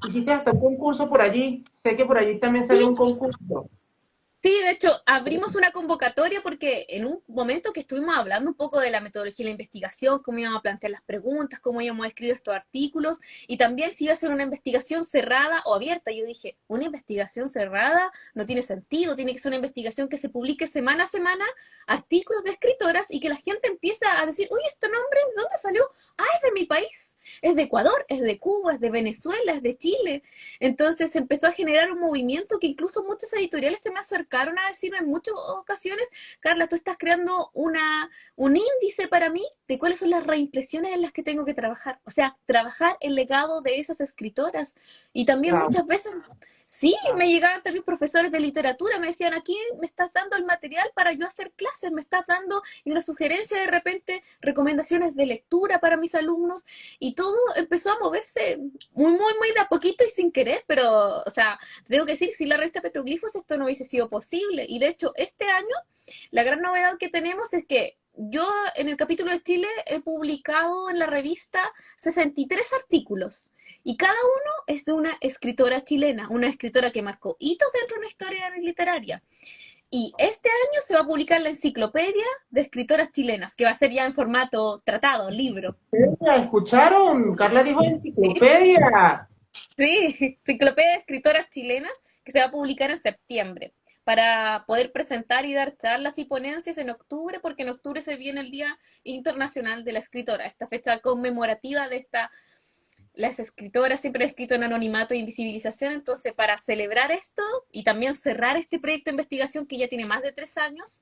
hiciste hasta un concurso por allí, sé que por allí también salió Sí, un concurso. Sí, de hecho, abrimos una convocatoria porque en un momento que estuvimos hablando un poco de la metodología de la investigación, cómo íbamos a plantear las preguntas, cómo íbamos a escribir estos artículos, y también si iba a ser una investigación cerrada o abierta. Yo dije, una investigación cerrada no tiene sentido, tiene que ser una investigación que se publique semana a semana, artículos de escritoras, y que la gente empiece a decir, uy, ¿este nombre de dónde salió? Ah, es de mi país, es de Ecuador, es de Cuba, es de Venezuela, es de Chile. Entonces se empezó a generar un movimiento que incluso muchas editoriales se me acercaron a decirme en muchas ocasiones, Carla, tú estás creando un índice para mí de cuáles son las reimpresiones en las que tengo que trabajar. O sea, trabajar el legado de esas escritoras. Y también Wow, muchas veces, sí, wow. me llegaban también profesores de literatura, me decían, aquí me estás dando el material para yo hacer clases, me estás dando una sugerencia de repente, recomendaciones de lectura para mis alumnos, y todo empezó a moverse muy de a poquito y sin querer, pero, o sea, tengo que decir, sin la revista Petroglifos esto no hubiese sido posible. Y de hecho, este año, la gran novedad que tenemos es que yo en el capítulo de Chile he publicado en la revista 63 artículos y cada uno es de una escritora chilena, una escritora que marcó hitos dentro de una historia literaria. Y este año se va a publicar la enciclopedia de escritoras chilenas, que va a ser ya en formato tratado, libro. ¿Escucharon? Carla dijo enciclopedia. Sí, Enciclopedia de Escritoras Chilenas, que se va a publicar en septiembre, para poder presentar y dar charlas y ponencias en octubre, porque en octubre se viene el Día Internacional de la Escritora, esta fecha conmemorativa de esta. Las escritoras siempre han escrito en anonimato e invisibilización, entonces para celebrar esto y también cerrar este proyecto de investigación que ya tiene más de 3 años,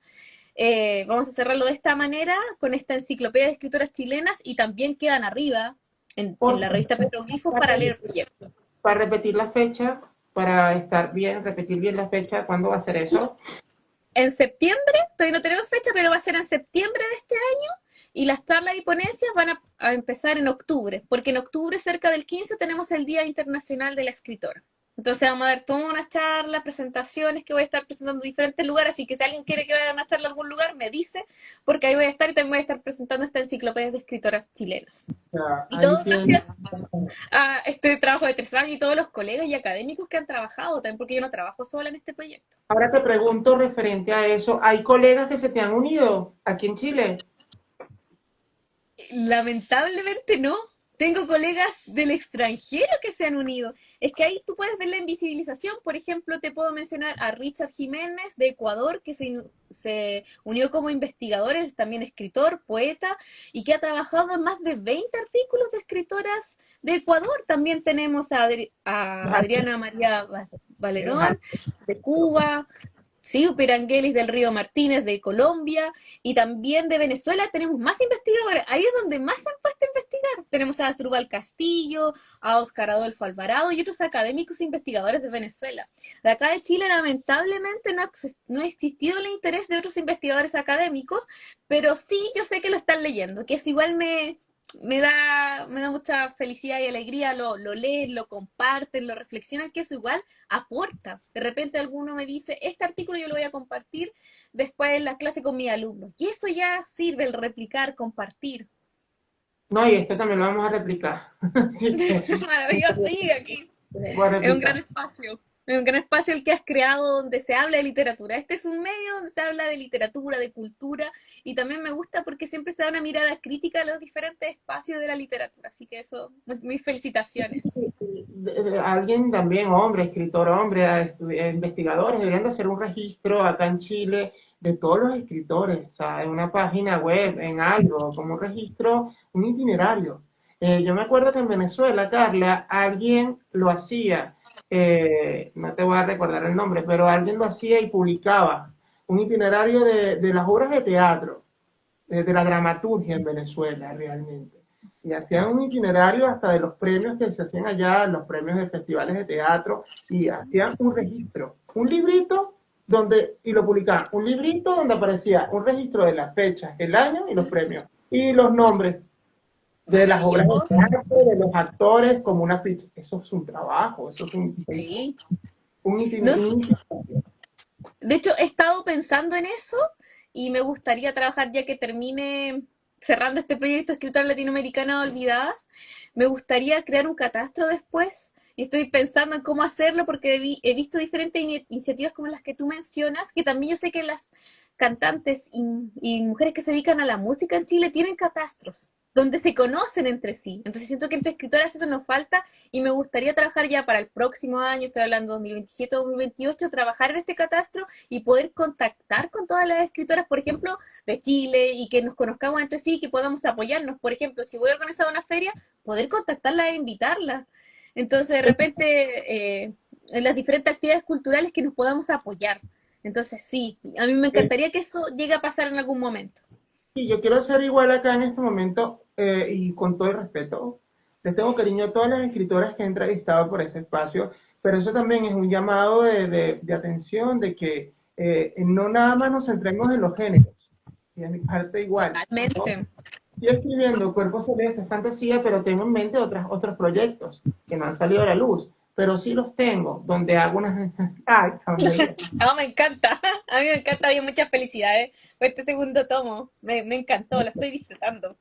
vamos a cerrarlo de esta manera, con esta enciclopedia de escritoras chilenas, y también quedan arriba en Por la revista Petroglifos para leer el proyecto. para repetir la fecha, para estar bien, repetir bien la fecha, ¿cuándo va a ser eso? En septiembre, todavía no tenemos fecha, pero va a ser en septiembre de este año, y las charlas y ponencias van a empezar en octubre, porque en octubre, cerca del 15, tenemos el Día Internacional de la Escritora. Entonces vamos a dar toda una charla, presentaciones que voy a estar presentando en diferentes lugares, así que si alguien quiere que vaya a una charla a algún lugar, me dice, porque ahí voy a estar y también voy a estar presentando esta enciclopedia de escritoras chilenas. Ya, Y ahí todo tiene. gracias a este trabajo de 3 años y todos los colegas y académicos que han trabajado, también porque yo no trabajo sola en este proyecto. Ahora te pregunto referente a eso, ¿hay colegas que se te han unido aquí en Chile? Lamentablemente no. Tengo colegas del extranjero que se han unido. Es que ahí tú puedes ver la invisibilización. Por ejemplo, te puedo mencionar a Richard Jiménez de Ecuador, que se unió como investigador, es también escritor, poeta, y que ha trabajado en más de 20 artículos de escritoras de Ecuador. También tenemos a Adriana María Valerón de Cuba, sí, Piranguelis del Río Martínez de Colombia, y también de Venezuela tenemos más investigadores. Ahí es donde más se han puesto a investigar. Tenemos a Asdrúbal Castillo, a Oscar Adolfo Alvarado y otros académicos e investigadores de Venezuela. De acá de Chile, lamentablemente, no ha existido el interés de otros investigadores académicos, pero sí yo sé que lo están leyendo, que es igual me da mucha felicidad y alegría, lo leen, lo comparten, lo reflexionan, que eso igual aporta. De repente alguno me dice, este artículo yo lo voy a compartir después en la clase con mis alumnos. Y eso ya sirve, el replicar, compartir. No, y esto también lo vamos a replicar. Así que Maravilloso, sí, aquí voy a es un gran replicar. espacio. Es un gran espacio el que has creado donde se habla de literatura. Este es un medio donde se habla de literatura, de cultura, y también me gusta porque siempre se da una mirada crítica a los diferentes espacios de la literatura. Así que eso, mis felicitaciones. Alguien también, hombre, escritor, hombre, investigadores, deberían de hacer un registro acá en Chile de todos los escritores, o sea, en una página web, en algo, como un registro, un itinerario. Yo me acuerdo que en Venezuela, Carla, alguien lo hacía, no te voy a recordar el nombre, pero alguien lo hacía y publicaba un itinerario de las obras de teatro, de la dramaturgia en Venezuela, realmente. Y hacían un itinerario hasta de los premios que se hacían allá, los premios de festivales de teatro, y hacían un registro, un librito donde, y lo publicaban, un librito donde aparecía un registro de las fechas, el año y los premios, y los nombres de las obras de Maravilloso. teatro, de los actores, como una ficha. Eso es un trabajo, eso es Sí. un No, itinerario. de hecho, he estado pensando en eso y me gustaría trabajar ya que termine cerrando este proyecto de escritoras latinoamericanas olvidadas. Me gustaría crear un catastro después y estoy pensando en cómo hacerlo porque he visto diferentes iniciativas como las que tú mencionas, que también yo sé que las cantantes y mujeres que se dedican a la música en Chile tienen catastros donde se conocen entre sí. Entonces siento que entre escritoras eso nos falta y me gustaría trabajar ya para el próximo año, estoy hablando 2027 o 2028, trabajar en este catastro y poder contactar con todas las escritoras, por ejemplo, de Chile y que nos conozcamos entre sí y que podamos apoyarnos. Por ejemplo, si voy a organizar una feria, poder contactarlas e invitarlas. Entonces, de repente, en las diferentes actividades culturales que nos podamos apoyar. Entonces, sí, a mí me encantaría que eso llegue a pasar en algún momento. Y yo quiero ser igual acá en este momento y con todo el respeto. Les tengo cariño a todas las escritoras que he entrevistado por este espacio, pero eso también es un llamado de atención, de que no nada más nos centremos en los géneros, y de mi parte igual, ¿no? Totalmente. Estoy escribiendo Cuerpo Celeste, fantasía, pero tengo en mente otros proyectos que no han salido a la luz, pero sí los tengo, donde hago unas... Ay, Camila. No, me encanta. A mí me encanta. Hay muchas felicidades por este segundo tomo. Me encantó, lo estoy disfrutando.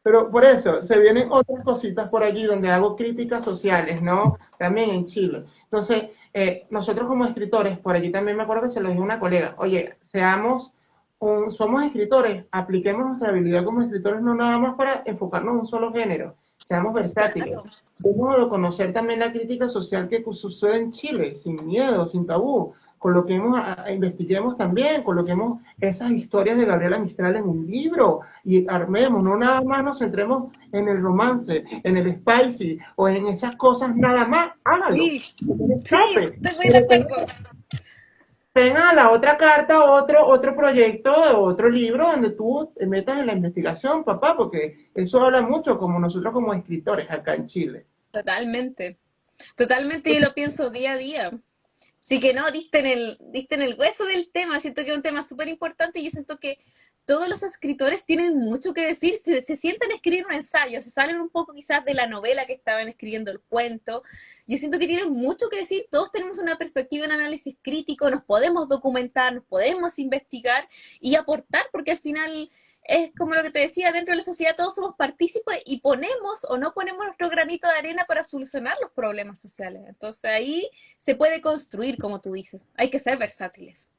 Pero por eso, se vienen otras cositas por allí donde hago críticas sociales, ¿no? También en Chile. Entonces, nosotros como escritores, por allí también me acuerdo que se lo dije a una colega, oye, somos escritores, apliquemos nuestra habilidad como escritores no nada más para enfocarnos en un solo género, seamos versátiles. Claro. Debemos de conocer también la crítica social que sucede en Chile, sin miedo, sin tabú. Coloquemos, investiguemos también, coloquemos esas historias de Gabriela Mistral en un libro y armemos, no nada más nos centremos en el romance, en el spicy o en esas cosas nada más, hágalo, Sí, no sí, escape, estoy muy de pero acuerdo. tenga la otra carta, otro proyecto, otro libro donde tú te metas en la investigación, papá, porque eso habla mucho como nosotros como escritores acá en Chile. Totalmente. Totalmente, yo lo pienso día a día. Sí que no, diste en el hueso del tema. Siento que es un tema súper importante y yo siento que todos los escritores tienen mucho que decir. Se sientan a escribir un ensayo, se salen un poco quizás de la novela que estaban escribiendo, el cuento. Yo siento que tienen mucho que decir. Todos tenemos una perspectiva, un análisis crítico, nos podemos documentar, nos podemos investigar y aportar, porque al final es como lo que te decía, dentro de la sociedad todos somos partícipes y ponemos o no ponemos nuestro granito de arena para solucionar los problemas sociales. Entonces ahí se puede construir, como tú dices. Hay que ser versátiles.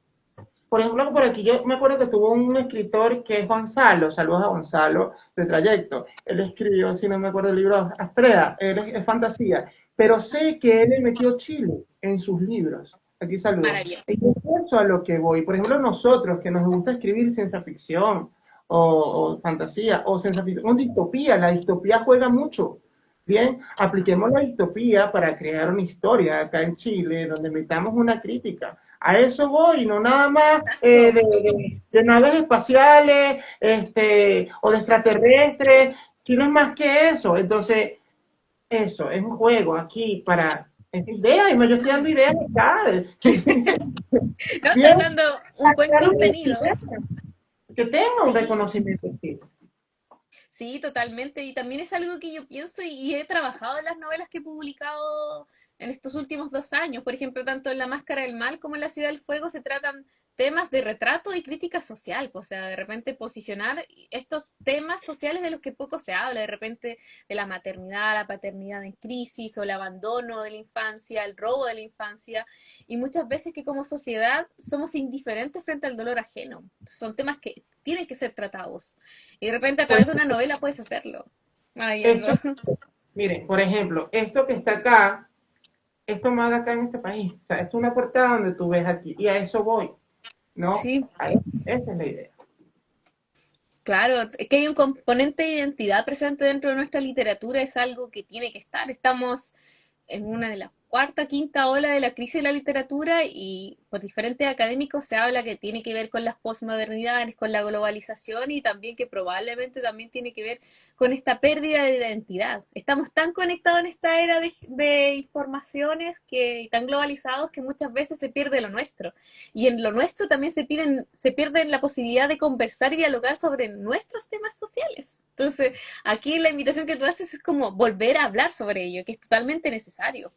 Por ejemplo, por aquí yo me acuerdo que tuvo un escritor que es Gonzalo, saludos a Gonzalo de Trayecto. Él escribió, si no me acuerdo, el libro Astrea, es fantasía, pero sé que él le metió Chile en sus libros. Aquí saludos. Maravilloso. Y es eso a lo que voy. Por ejemplo, nosotros que nos gusta escribir ciencia ficción o fantasía o ciencia ficción, o distopía, la distopía juega mucho. Bien, apliquemos la distopía para crear una historia acá en Chile donde metamos una crítica. A eso voy, no nada más Exacto. de naves espaciales o de extraterrestres, sino es más que eso. Entonces, eso, es un juego aquí para... Es idea, y yo estoy dando ideas acá. No, estás Bien, dando un buen contenido. que tenga un Sí, reconocimiento aquí. sí, totalmente. Y también es algo que yo pienso y he trabajado en las novelas que he publicado en estos últimos 2 años. Por ejemplo, tanto en La Máscara del Mal como en La Ciudad del Fuego se tratan temas de retrato y crítica social. O sea, de repente posicionar estos temas sociales de los que poco se habla, de repente de la maternidad, la paternidad en crisis o el abandono de la infancia, el robo de la infancia. Y muchas veces que como sociedad somos indiferentes frente al dolor ajeno. Son temas que tienen que ser tratados. Y de repente a Por través de una novela puedes hacerlo. esto, Maravilloso. miren, por ejemplo, esto que está acá, es tomada acá en este país. O sea, esto es una portada donde tú ves aquí. Y a eso voy, ¿no? Sí, Esa es la idea. claro, es que hay un componente de identidad presente dentro de nuestra literatura, es algo que tiene que estar. Estamos en una de las cuarta, quinta ola de la crisis de la literatura y por diferentes académicos se habla que tiene que ver con las posmodernidades, con la globalización y también que probablemente también tiene que ver con esta pérdida de identidad. Estamos tan conectados en esta era de informaciones y tan globalizados que muchas veces se pierde lo nuestro. Y en lo nuestro también se pierden la posibilidad de conversar y dialogar sobre nuestros temas sociales. Entonces, aquí la invitación que tú haces es como volver a hablar sobre ello, que es totalmente necesario.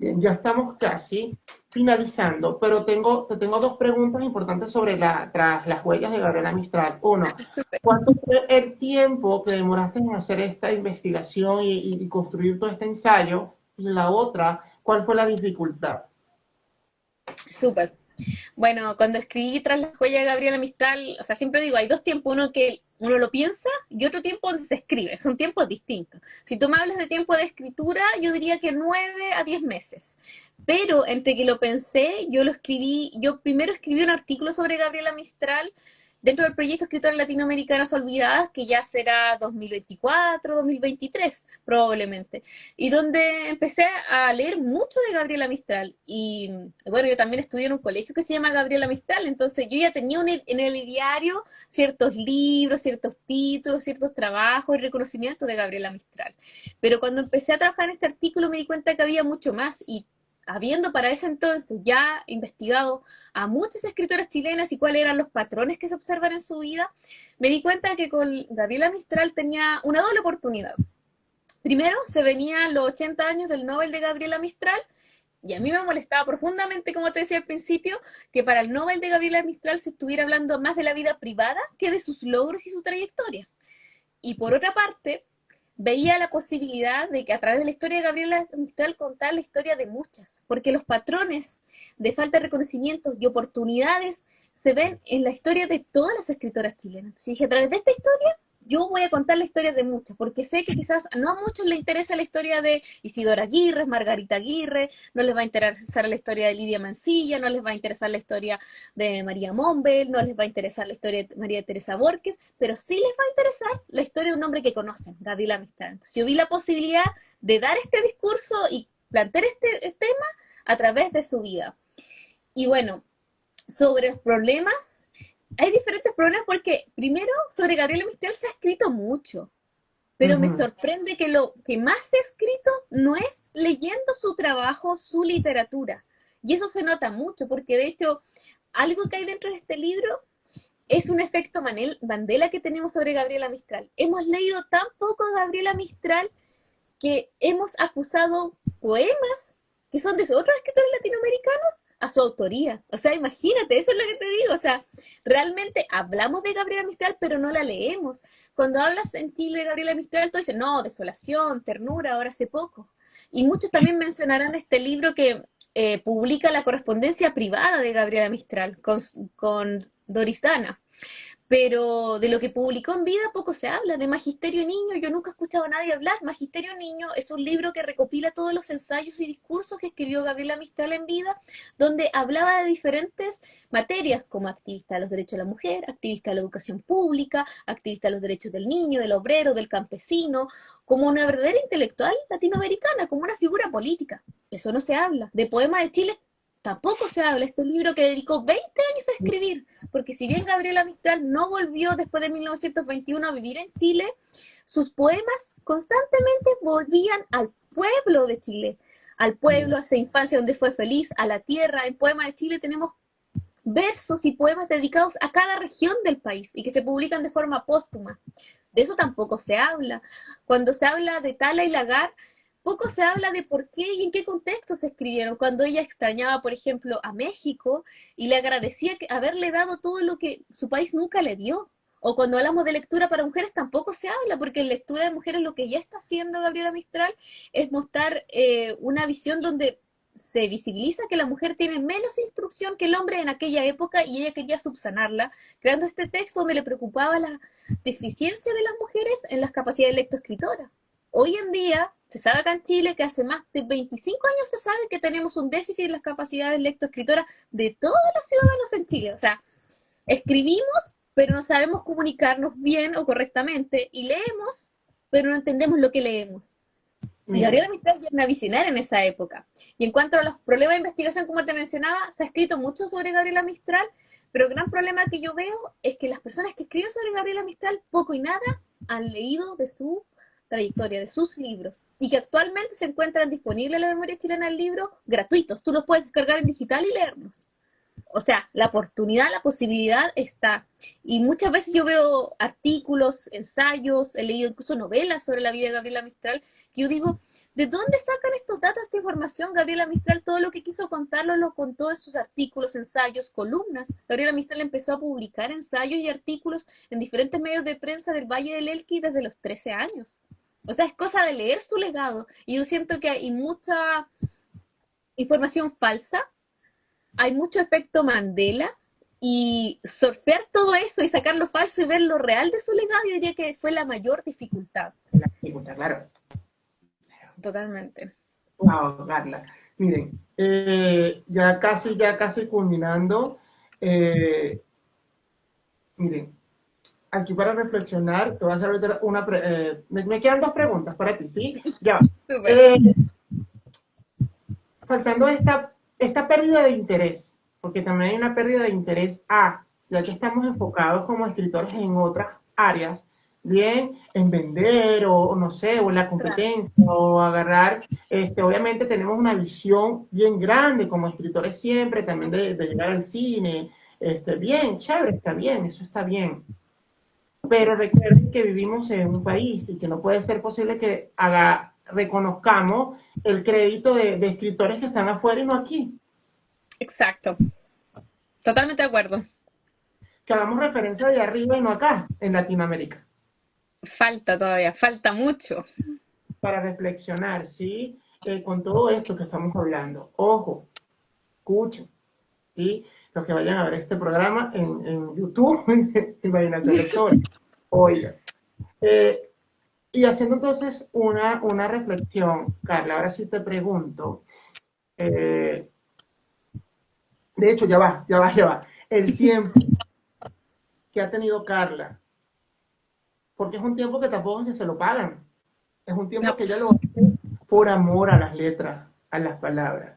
Bien, ya estamos casi finalizando, pero te tengo dos preguntas importantes sobre tras las huellas de Gabriela Mistral. Uno, Súper. ¿cuánto fue el tiempo que demoraste en hacer esta investigación y construir todo este ensayo? Y la otra, ¿cuál fue la dificultad? Súper. Bueno, cuando escribí Tras la joya de Gabriela Mistral, o sea, siempre digo, hay dos tiempos, uno que uno lo piensa y otro tiempo donde se escribe, son tiempos distintos. Si tú me hablas de tiempo de escritura, yo diría que 9 a 10 meses. Pero entre que lo pensé, yo lo escribí, yo primero escribí un artículo sobre Gabriela Mistral dentro del proyecto Escritores Latinoamericanas Olvidadas, que ya será 2024, 2023 probablemente, y donde empecé a leer mucho de Gabriela Mistral. Y bueno, yo también estudié en un colegio que se llama Gabriela Mistral, entonces yo ya tenía en el diario ciertos libros, ciertos títulos, ciertos trabajos y reconocimientos de Gabriela Mistral. Pero cuando empecé a trabajar en este artículo me di cuenta que había mucho más, y habiendo para ese entonces ya investigado a muchas escritoras chilenas y cuáles eran los patrones que se observan en su vida, me di cuenta que con Gabriela Mistral tenía una doble oportunidad. Primero, se venían los 80 años del Nobel de Gabriela Mistral, y a mí me molestaba profundamente, como te decía al principio, que para el Nobel de Gabriela Mistral se estuviera hablando más de la vida privada que de sus logros y su trayectoria. Y por otra parte, veía la posibilidad de que a través de la historia de Gabriela Mistral contar la historia de muchas, porque los patrones de falta de reconocimiento y oportunidades se ven en la historia de todas las escritoras chilenas. Entonces dije, a través de esta historia yo voy a contar la historia de muchas, porque sé que quizás no a muchos les interesa la historia de Isidora Aguirre, Margarita Aguirre, no les va a interesar la historia de Lidia Mancilla, no les va a interesar la historia de María Mombel, no les va a interesar la historia de María Teresa Borges, pero sí les va a interesar la historia de un hombre que conocen, Gabriela Mistral. Entonces yo vi la posibilidad de dar este discurso y plantear este tema a través de su vida. Y bueno, sobre los problemas, hay diferentes problemas porque primero sobre Gabriela Mistral se ha escrito mucho, pero me Ujú. sorprende que lo que más se ha escrito no es leyendo su trabajo, su literatura. Y eso se nota mucho, porque de hecho, algo que hay dentro de este libro es un efecto Mandela que tenemos sobre Gabriela Mistral. Hemos leído tan poco a Gabriela Mistral que hemos acusado poemas que son de otros escritores latinoamericanos a su autoría. O sea, imagínate, eso es lo que te digo. O sea, realmente hablamos de Gabriela Mistral, pero no la leemos. Cuando hablas en Chile de Gabriela Mistral, tú dices, no, desolación, ternura, ahora hace poco. Y muchos también mencionarán este libro que publica la correspondencia privada de Gabriela Mistral con Doris Dana, pero de lo que publicó en vida poco se habla. De Magisterio Niño yo nunca he escuchado a nadie hablar. Magisterio Niño es un libro que recopila todos los ensayos y discursos que escribió Gabriela Mistral en vida, donde hablaba de diferentes materias, como activista de los derechos de la mujer, activista de la educación pública, activista de los derechos del niño, del obrero, del campesino, como una verdadera intelectual latinoamericana, como una figura política. Eso no se habla. De Poemas de Chile tampoco se habla. Este libro que dedicó 20 años a escribir, porque si bien Gabriela Mistral no volvió después de 1921 a vivir en Chile, sus poemas constantemente volvían al pueblo de Chile, al pueblo, a esa infancia donde fue feliz, a la tierra. En Poemas de Chile tenemos versos y poemas dedicados a cada región del país y que se publican de forma póstuma. De eso tampoco se habla. Cuando se habla de Tala y Lagar, poco se habla de por qué y en qué contexto se escribieron. Cuando ella extrañaba, por ejemplo, a México y le agradecía haberle dado todo lo que su país nunca le dio. O cuando hablamos de lectura para mujeres tampoco se habla, porque en lectura de mujeres lo que ya está haciendo Gabriela Mistral es mostrar una visión donde se visibiliza que la mujer tiene menos instrucción que el hombre en aquella época, y ella quería subsanarla, creando este texto donde le preocupaba la deficiencia de las mujeres en las capacidades de lectoescritora. Hoy en día, se sabe acá en Chile que hace más de 25 años se sabe que tenemos un déficit en las capacidades lectoescritoras de todos los ciudadanos en Chile. O sea, escribimos, pero no sabemos comunicarnos bien o correctamente, y leemos, pero no entendemos lo que leemos. Y Mira, Gabriela Mistral ya era una visionaria en esa época. Y en cuanto a los problemas de investigación, como te mencionaba, se ha escrito mucho sobre Gabriela Mistral, pero el gran problema que yo veo es que las personas que escriben sobre Gabriela Mistral poco y nada han leído de su trayectoria, de sus libros, y que actualmente se encuentran disponibles en la memoria chilena el libro gratuitos. Tú los puedes descargar en digital y leerlos. O sea, la oportunidad, la posibilidad está. Y muchas veces yo veo artículos, ensayos, he leído incluso novelas sobre la vida de Gabriela Mistral, porque yo digo, ¿de dónde sacan estos datos, esta información? Gabriela Mistral, todo lo que quiso contarlo lo contó en sus artículos, ensayos, columnas. Gabriela Mistral empezó a publicar ensayos y artículos en diferentes medios de prensa del Valle del Elqui desde los 13 años. O sea, es cosa de leer su legado. Y yo siento que hay mucha información falsa, hay mucho efecto Mandela, y surfear todo eso y sacar lo falso y ver lo real de su legado, yo diría que fue la mayor dificultad. La dificultad, claro. Totalmente. Wow, Carla. Miren, ya casi culminando. Miren, aquí para reflexionar, te voy a hacer ahorita me quedan dos preguntas para ti, ¿sí? Ya. Súper. Faltando esta pérdida de interés, porque también hay una pérdida de interés ya que estamos enfocados como escritores en otras áreas, bien, en vender o no sé, o en la competencia, o agarrar, obviamente tenemos una visión bien grande como escritores siempre, también de llegar al cine, bien, chévere, está bien, eso está bien. Pero recuerden que vivimos en un país y que no puede ser posible que reconozcamos el crédito de escritores que están afuera y no aquí. Exacto. Totalmente de acuerdo. Que hagamos referencia de arriba y no acá, en Latinoamérica. Falta todavía, falta mucho. Para reflexionar, ¿sí? Con todo esto que estamos hablando. Ojo, escuchen, ¿sí? Los que vayan a ver este programa en YouTube, Imaginación Lectora. Oigan. Y haciendo entonces una reflexión, Carla, ahora sí te pregunto, de hecho, ya va, el tiempo que ha tenido Carla, porque es un tiempo que tampoco es que se lo pagan, es un tiempo No, que ella lo hace por amor a las letras, a las palabras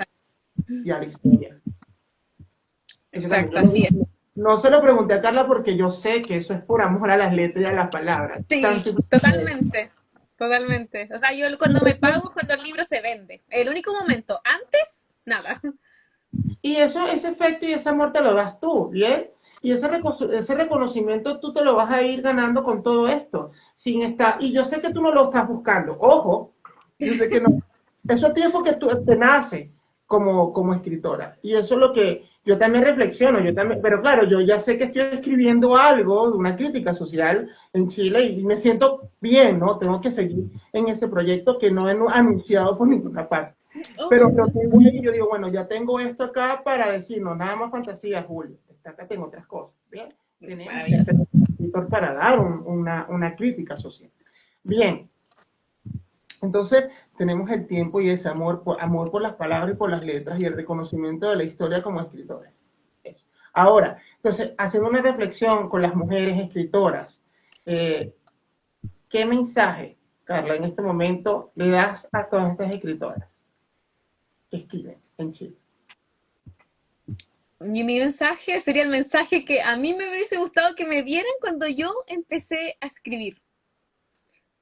y a la historia. Eso también exacto, así es. no se lo pregunté a Carla porque yo sé que eso es por amor a las letras y a las palabras. Sí, totalmente. Totalmente. O sea, yo cuando me pago es cuando el libro se vende. El único momento. Antes, nada. Y eso, ese efecto y ese amor te lo das tú, ¿bien? Y ese reconocimiento tú te lo vas a ir ganando con todo esto. Y yo sé que tú no lo estás buscando. Ojo, yo sé que no. Eso es tiempo que tú te nace como escritora. Y eso es lo que yo también reflexiono. Pero claro, yo ya sé que estoy escribiendo algo de una crítica social en Chile y me siento bien, ¿no? Tengo que seguir en ese proyecto que no he anunciado por ninguna parte. Pero lo tengo ahí y yo digo, bueno, ya tengo esto acá para decir, no, nada más fantasía, Julio. Acá tengo otras cosas. Bien, tenemos que Maravilloso. hacer un escritor para dar una crítica social. Bien, entonces tenemos el tiempo y ese amor por las palabras y por las letras y el reconocimiento de la historia como escritores. Eso. Ahora, entonces, haciendo una reflexión con las mujeres escritoras, ¿qué mensaje, Carla, en este momento le das a todas estas escritoras que escriben en Chile? Mi mensaje sería el mensaje que a mí me hubiese gustado que me dieran cuando yo empecé a escribir.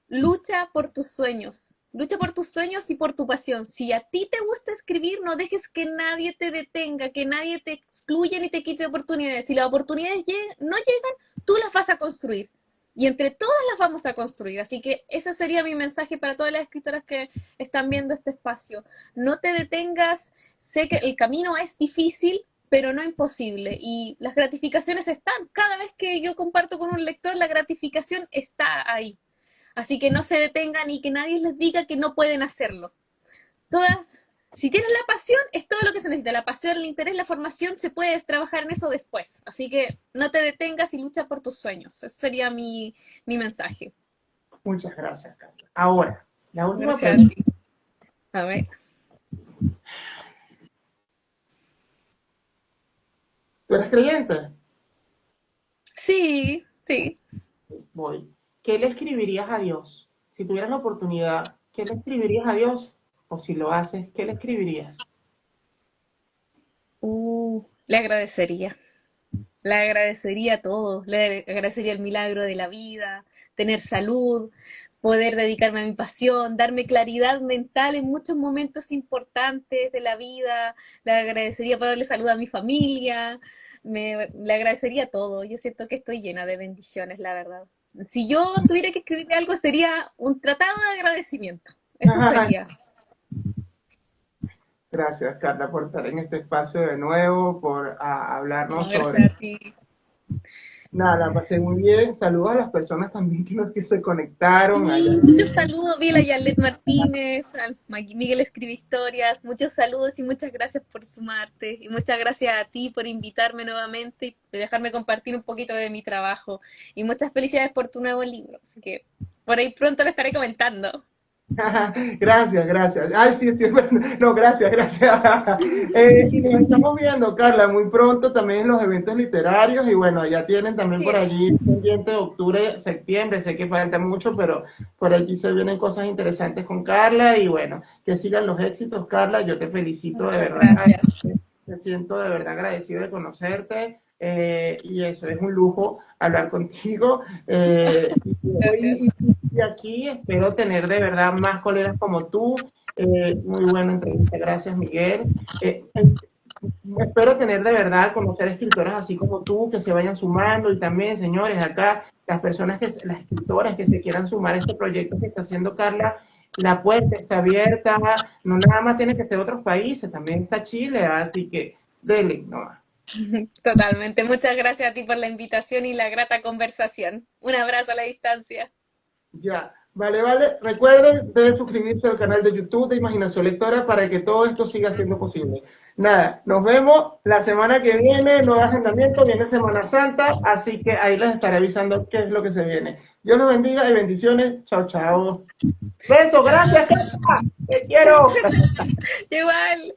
Lucha por tus sueños. Lucha por tus sueños y por tu pasión. Si a ti te gusta escribir, no dejes que nadie te detenga, que nadie te excluya ni te quite oportunidades. Si las oportunidades no llegan, tú las vas a construir. Y entre todas las vamos a construir. Así que ese sería mi mensaje para todas las escritoras que están viendo este espacio. No te detengas. Sé que el camino es difícil, pero no imposible. Y las gratificaciones están. Cada vez que yo comparto con un lector, la gratificación está ahí. Así que no se detengan y que nadie les diga que no pueden hacerlo. Si tienes la pasión, es todo lo que se necesita. La pasión, el interés, la formación, se puede trabajar en eso después. Así que no te detengas y lucha por tus sueños. Ese sería mi mensaje. Muchas gracias, Carla. Ahora, la última Gracias a pregunta. ti. A ver. ¿Tú eres creyente? Sí, sí. Voy. ¿Qué le escribirías a Dios? Si tuvieras la oportunidad, ¿qué le escribirías a Dios? O si lo haces, ¿qué le escribirías? Le agradecería. Le agradecería todo, le agradecería el milagro de la vida, tener salud, poder dedicarme a mi pasión, darme claridad mental en muchos momentos importantes de la vida, le agradecería poder darle salud a mi familia, le agradecería todo. Yo siento que estoy llena de bendiciones, la verdad. Si yo tuviera que escribir algo sería un tratado de agradecimiento. Eso sería. Gracias, Carla, por estar en este espacio de nuevo, por No, hablarnos sobre... gracias a ti. Nada, la pasé muy bien. Saludos a las personas también que se conectaron allá. Sí, muchos saludos, vi a Yalet Martínez, Miguel escribe historias, muchos saludos y muchas gracias por sumarte y muchas gracias a ti por invitarme nuevamente y dejarme compartir un poquito de mi trabajo y muchas felicidades por tu nuevo libro, así que por ahí pronto lo estaré comentando. Gracias, gracias. Ay, sí, estoy... No, gracias, gracias. Y nos estamos viendo, Carla, muy pronto también en los eventos literarios. Y bueno, ya tienen también Así por es. allí pendiente octubre, septiembre. Sé que falta mucho, pero por aquí se vienen cosas interesantes con Carla. Y bueno, que sigan los éxitos, Carla. Yo te felicito de Muchas verdad. gracias. Me siento de verdad agradecido de conocerte. Y eso es un lujo hablar contigo. Gracias. Y aquí espero tener de verdad más colegas como tú. Muy buena entrevista, gracias Miguel. Espero tener de verdad, conocer escritoras así como tú, que se vayan sumando y también, señores, acá, las personas las escritoras que se quieran sumar a este proyecto que está haciendo Carla, la puerta está abierta, no nada más tiene que ser otros países, también está Chile, así que dele nomás. Totalmente. Muchas gracias a ti por la invitación y la grata conversación. Un abrazo a la distancia. Ya, vale, vale. Recuerden de suscribirse al canal de YouTube de Imaginación Lectora para que todo esto siga siendo posible. Nada, nos vemos la semana que viene, nuevo agendamiento, viene Semana Santa, así que ahí les estaré avisando qué es lo que se viene. Dios los bendiga y bendiciones. Chao, chao. Beso, gracias, Carla. Te quiero. Igual.